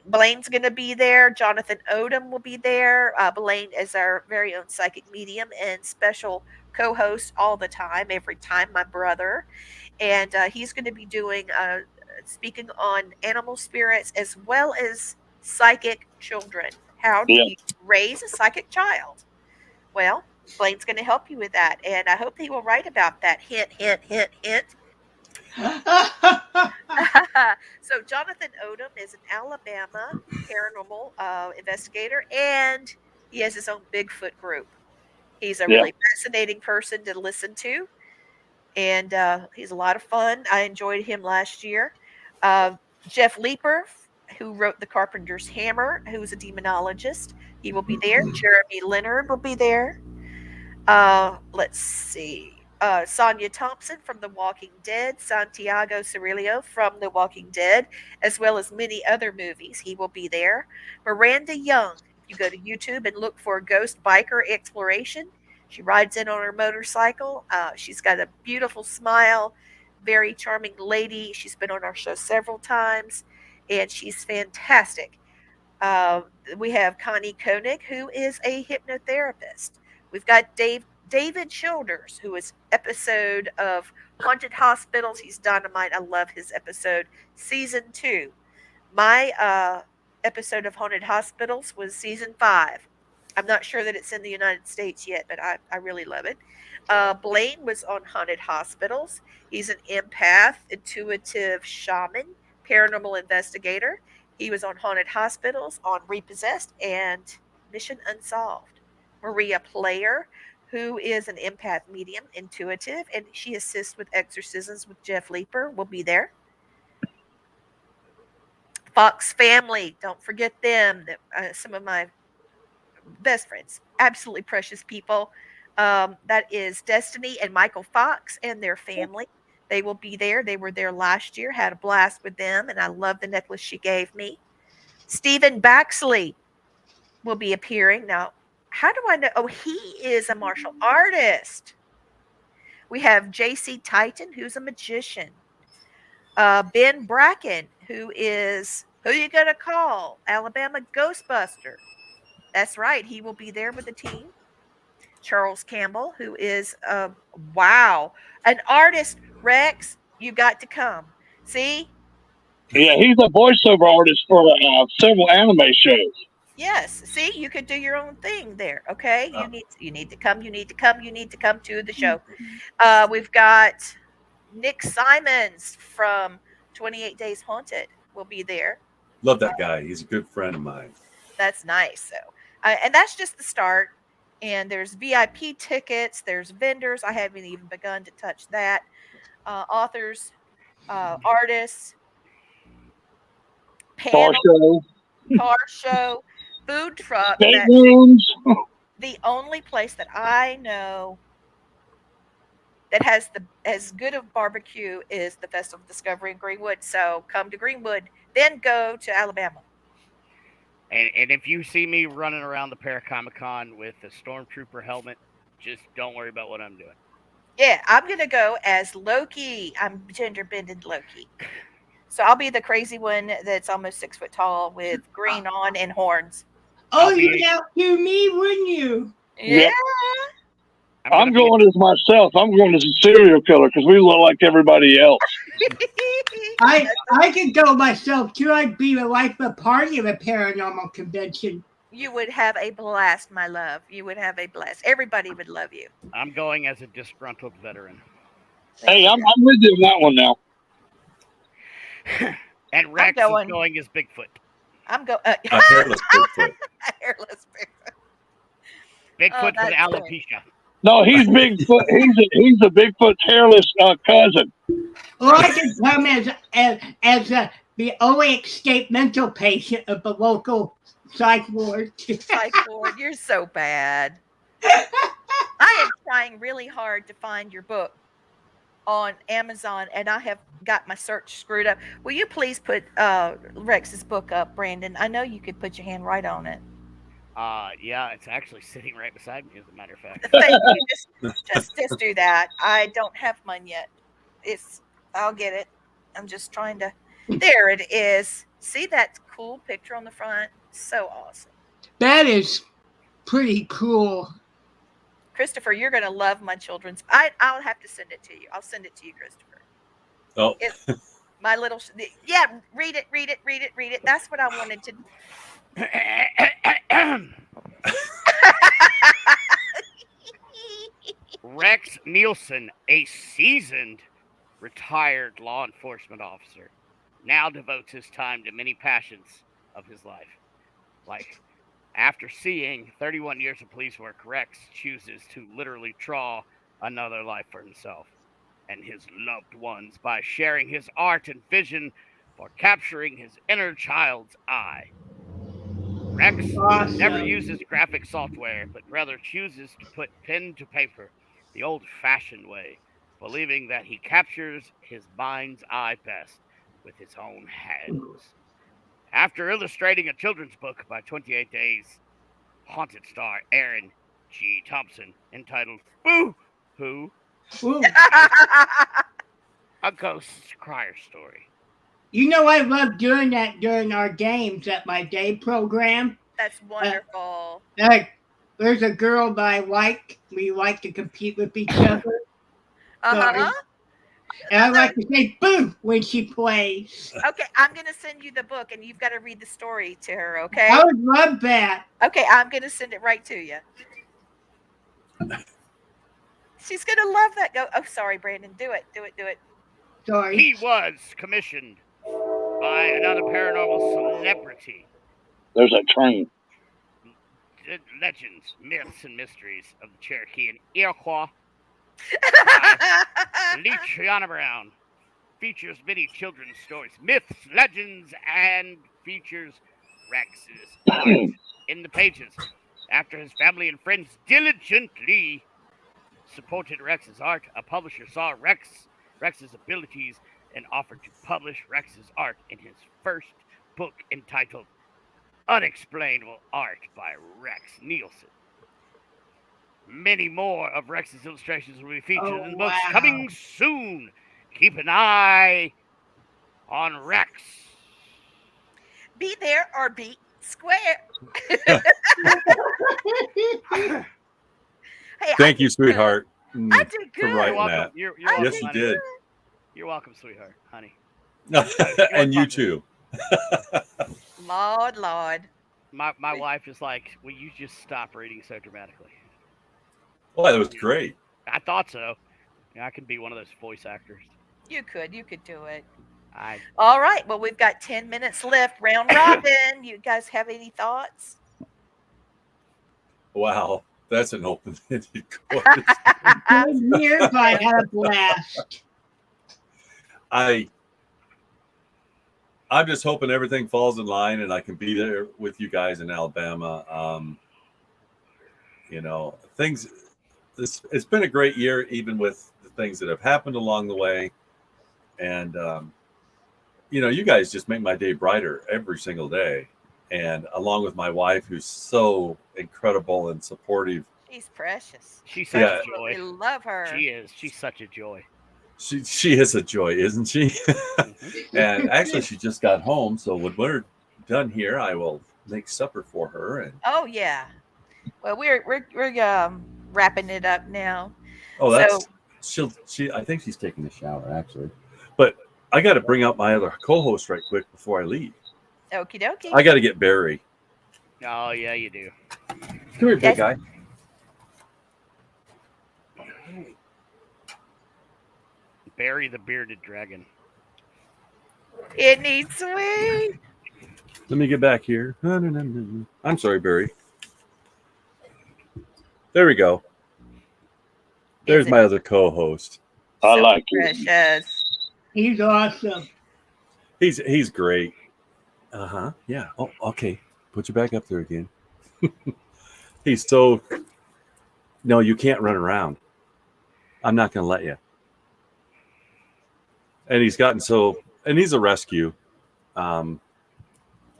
Blaine's going to be there. Jonathan Odom will be there. Blaine is our very own psychic medium and special co-host all the time, every time. My brother, and he's going to be doing speaking on animal spirits as well as psychic children. How do yeah. you raise a psychic child? Well, Blaine's going to help you with that, and I hope he will write about that. Hint, hint, hint, hint. So Jonathan Odom is an Alabama paranormal investigator, and he has his own Bigfoot group. He's a Yeah. really fascinating person to listen to, and he's a lot of fun. I enjoyed him last year. Uh, Jeff Leeper, who wrote The Carpenter's Hammer, who's a demonologist, he will be there. Jeremy Leonard will be there. Let's see. Sonia Thompson from The Walking Dead, Santiago Cirillo from The Walking Dead, as well as many other movies. He will be there. Miranda Young, if you go to YouTube and look for Ghost Biker Exploration, she rides in on her motorcycle. She's got a beautiful smile, very charming lady. She's been on our show several times, and she's fantastic. Uh, we have Connie Koenig, who is a hypnotherapist. We've got David Childers, who is episode of Haunted Hospitals. He's dynamite. I love his episode. Season 2. My episode of Haunted Hospitals was season 5. I'm not sure that it's in the United States yet, but I really love it. Blaine was on Haunted Hospitals. He's an empath, intuitive shaman, paranormal investigator. He was on Haunted Hospitals, on Repossessed, and Mission Unsolved. Maria Player, who is an empath medium, intuitive, and she assists with exorcisms with Jeff Leeper, will be there. Fox Family, don't forget them. Some of my best friends, absolutely precious people. That is Destiny and Michael Fox and their family. They will be there. They were there last year, had a blast with them, and I love the necklace she gave me. Stephen Baxley will be appearing. Now, how do I know? Oh, he is a martial artist. We have J.C. Titan, who's a magician. Ben Bracken, who you gonna call? Alabama Ghostbuster. That's right. He will be there with the team. Charles Campbell, who is wow, an artist. Rex, you got to come. See, Yeah, he's a voiceover artist for several anime shows. yes, see, you could do your own thing there. Okay, you need to come. You need to come. You need to come to the show. We've got Nick Simons from 28 Days Haunted will be there. Love that guy. He's a good friend of mine. That's nice. So, and that's just the start. And there's VIP tickets. There's vendors. I haven't even begun to touch that. Authors, artists, Car panel, show, car show, food truck. staterooms. The only place that I know that has as good of barbecue is the Festival of Discovery in Greenwood. So come to Greenwood, then go to Alabama. And if you see me running around the Paracomic-Con with a Stormtrooper helmet, just don't worry about what I'm doing. Yeah, I'm going to go as Loki. I'm gender bended Loki. So I'll be the crazy one that's almost 6 foot tall with green on and horns. Oh, you'd outdo me, wouldn't you? Yeah. Yep. I'm going as myself. I'm going as a serial killer because we look like everybody else. I could go myself too. I'd be the life of a party of a paranormal convention. You would have a blast, my love. You would have a blast. Everybody would love you. I'm going as a disgruntled veteran. Hey, I'm with you on that one now. And Rex is going as Bigfoot. I'm going. A hairless Bigfoot. Hairless Bigfoot. Bigfoot with alopecia. No, he's Bigfoot. He's a Bigfoot's hairless cousin. Or I could come as the only escaped mental patient of the local psych ward. Psych ward, you're so bad. I am trying really hard to find your book on Amazon, and I have got my search screwed up. Will you please put Rex's book up, Brandon? I know you could put your hand right on it. Yeah, it's actually sitting right beside me, as a matter of fact. Thank you. Just do that. I don't have mine yet. I'll get it. I'm just trying to. There it is. See that cool picture on the front? So awesome. That is pretty cool. Christopher, you're going to love my children's. I'll have to send it to you. I'll send it to you, Christopher. Oh. It's my little. Yeah, read it. That's what I wanted to. Rex Nielsen, a seasoned retired law enforcement officer, now devotes his time to many passions of his life. Like, after seeing 31 years of police work, Rex chooses to literally draw another life for himself and his loved ones by sharing his art and vision for capturing his inner child's eye. Rex never uses graphic software, but rather chooses to put pen to paper the old-fashioned way, believing that he captures his mind's eye best with his own hands. After illustrating a children's book by 28 Days Haunted star Aaron G. Thompson entitled Boo Hoo, a ghost crier story. You know, I love doing that during our games at my day program. That's wonderful. There's a girl that I like. We like to compete with each other. Uh-huh. And I like to say boo when she plays. Okay, I'm going to send you the book, and you've got to read the story to her, okay? I would love that. Okay, I'm going to send it right to you. She's going to love that. Oh, sorry, Brandon. Do it. Sorry. He was commissioned by another paranormal celebrity. There's a train. Legends, myths, and mysteries of the Cherokee and Iroquois. Leitreanna Brown features many children's stories, myths, legends, and features Rex's art in the pages. After his family and friends diligently supported Rex's art, a publisher saw Rex's abilities and offered to publish Rex's art in his first book entitled Unexplainable Art by Rex Nielsen. Many more of Rex's illustrations will be featured in books coming soon. Keep an eye on Rex. Be there or be square. Hey, Thank you, sweetheart, I do good. for You're writing welcome. that. You're I welcome, Yes, you honey. did. You're welcome, sweetheart, honey. And you too. Lord. My wife is like, will you just stop reading so dramatically? Well, that was great. I thought so. Yeah, I can be one of those voice actors. You could do it. I All right. Well, we've got 10 minutes left. Round robin. You guys have any thoughts? Wow, that's an open-ended question. Same here, but I had a blast. I'm just hoping everything falls in line and I can be there with you guys in Alabama. You know, it's been a great year, even with the things that have happened along the way. And, you know, you guys just make my day brighter every single day. And along with my wife, who's so incredible and supportive. She's precious. She's such a joy. We love her. She is. She's such a joy. She is a joy, isn't she? And actually, she just got home. So when we're done here, I will make supper for her. And oh yeah. Well, we're wrapping it up now. oh, I think she's taking a shower actually. But I got to bring out my other co-host right quick before I leave. Okie dokie. I got to get Barry. Oh yeah, you do. Come here, big guy. Barry the bearded dragon. It needs sweet. Let me get back here. I'm sorry, Barry. There we go. There's my other co-host. I So like you. precious. He's awesome. He's great. Yeah. Oh, okay. Put you back up there again. He's so. No, you can't run around. I'm not going to let you. And he's gotten so, and he's a rescue. I'm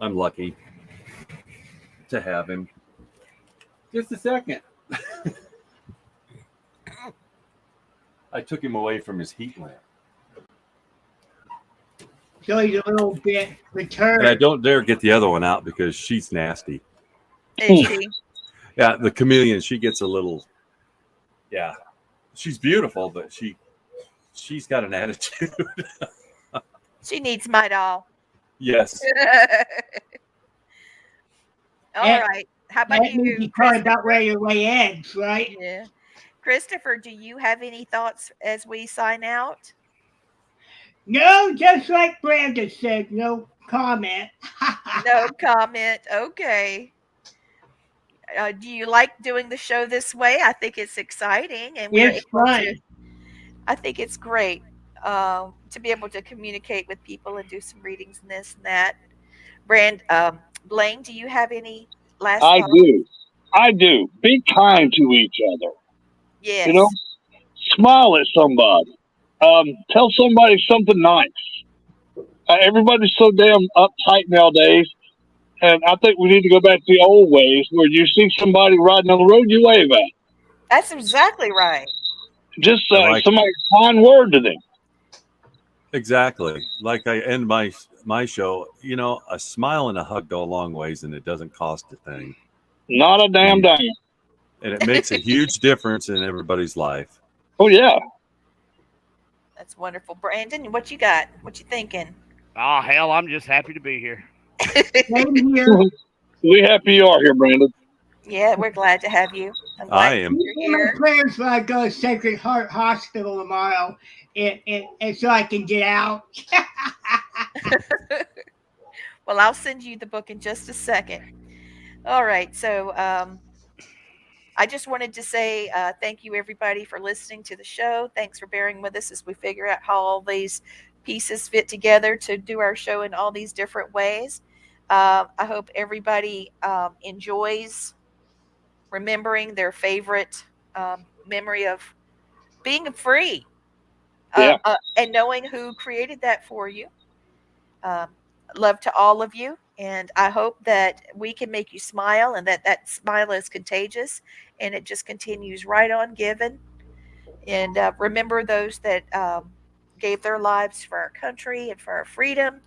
lucky to have him. Just a second. I took him away from his heat lamp. So he's a little bit returned. And I don't dare get the other one out because she's nasty. Is she? Yeah, the chameleon, she gets a little, yeah. She's beautiful, but she's got an attitude. She needs my doll. Yes. All Yeah. right. How about That means you, you probably Christopher? about ready to lay eggs, right? Yeah. Christopher, do you have any thoughts as we sign out? No, just like Brandon said, no comment. No comment. Okay. Do you like doing the show this way? I think it's exciting, and we're It's able fun. to. I think it's great to be able to communicate with people and do some readings and this and that. Blaine, do you have any last I thoughts? do. I do. Be kind to each other. Yes. You know, smile at somebody. Tell somebody something nice. Everybody's so damn uptight nowadays. And I think we need to go back to the old ways where you see somebody riding on the road, you wave at. That's exactly right. Just I like somebody's kind word to them. Exactly. Like I end my show, you know, a smile and a hug go a long ways, and it doesn't cost a thing. Not a damn thing. And it makes a huge difference in everybody's life. Oh, yeah. That's wonderful. Brandon, what you got? What you thinking? Oh hell, I'm just happy to be here. Same here. We happy you are here, Brandon. Yeah, we're glad to have you. I'm I glad am. you're In my here. prayers when I go to Sacred Heart Hospital tomorrow, and so I can get out. Well, I'll send you the book in just a second. All right. So I just wanted to say thank you, everybody, for listening to the show. Thanks for bearing with us as we figure out how all these pieces fit together to do our show in all these different ways. I hope everybody enjoys remembering their favorite memory of being free Yeah. and knowing who created that for you. Love to all of you. And I hope that we can make you smile and that that smile is contagious and it just continues right on giving. And remember those that gave their lives for our country and for our freedom.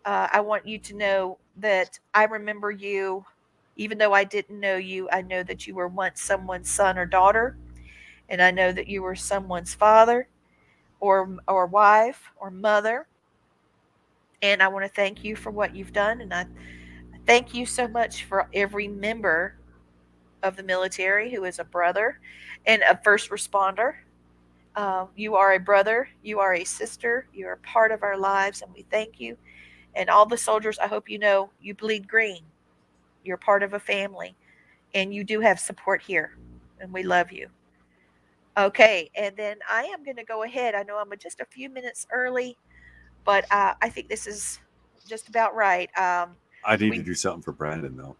I want you to know that I remember you, even though I didn't know you, I know that you were once someone's son or daughter, and I know that you were someone's father or wife or mother. And I want to thank you for what you've done, and I thank you so much for every member of the military who is a brother and a first responder. You are a brother, you are a sister, you are part of our lives, and we thank you. And all the soldiers, I hope you know you bleed green. You're part of a family, and you do have support here, and we love you. Okay, and then I am going to go ahead. I know I'm just a few minutes early, but I think this is just about right. I need to We do something for Brandon though.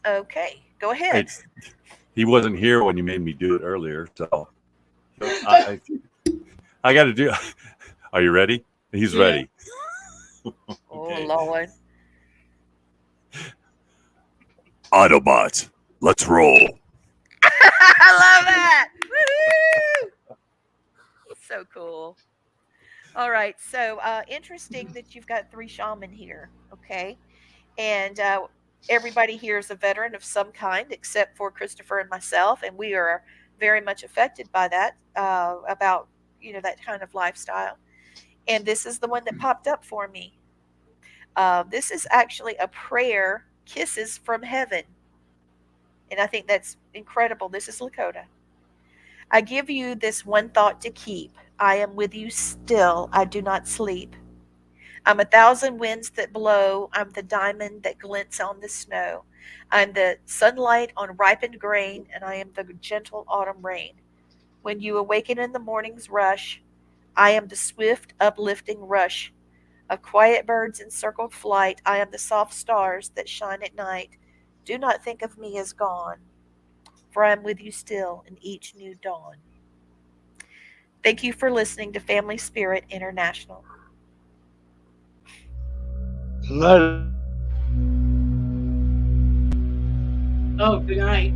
okay, go ahead. It's, he wasn't here when you made me do it earlier, so I got to do. Are you ready? He's Yeah. ready. Oh Okay. Lord. Autobots, let's roll. I love that. Woo! So cool. All right. So interesting that you've got three shaman here. Okay. And everybody here is a veteran of some kind, except for Christopher and myself, and we are very much affected by that. About that kind of lifestyle. And this is the one that popped up for me. This is actually a prayer, kisses from heaven, and I think that's incredible. This is Lakota. I give you this one thought to keep. I am with you still. I do not sleep. I'm a thousand winds that blow. I'm the diamond that glints on the snow. I'm the sunlight on ripened grain, and I am the gentle autumn rain. When you awaken in the morning's rush, I am the swift, uplifting rush of quiet birds in circled flight. I am the soft stars that shine at night. Do not think of me as gone, for I am with you still in each new dawn. Thank you for listening to Family Spirit International. Let Oh, good night.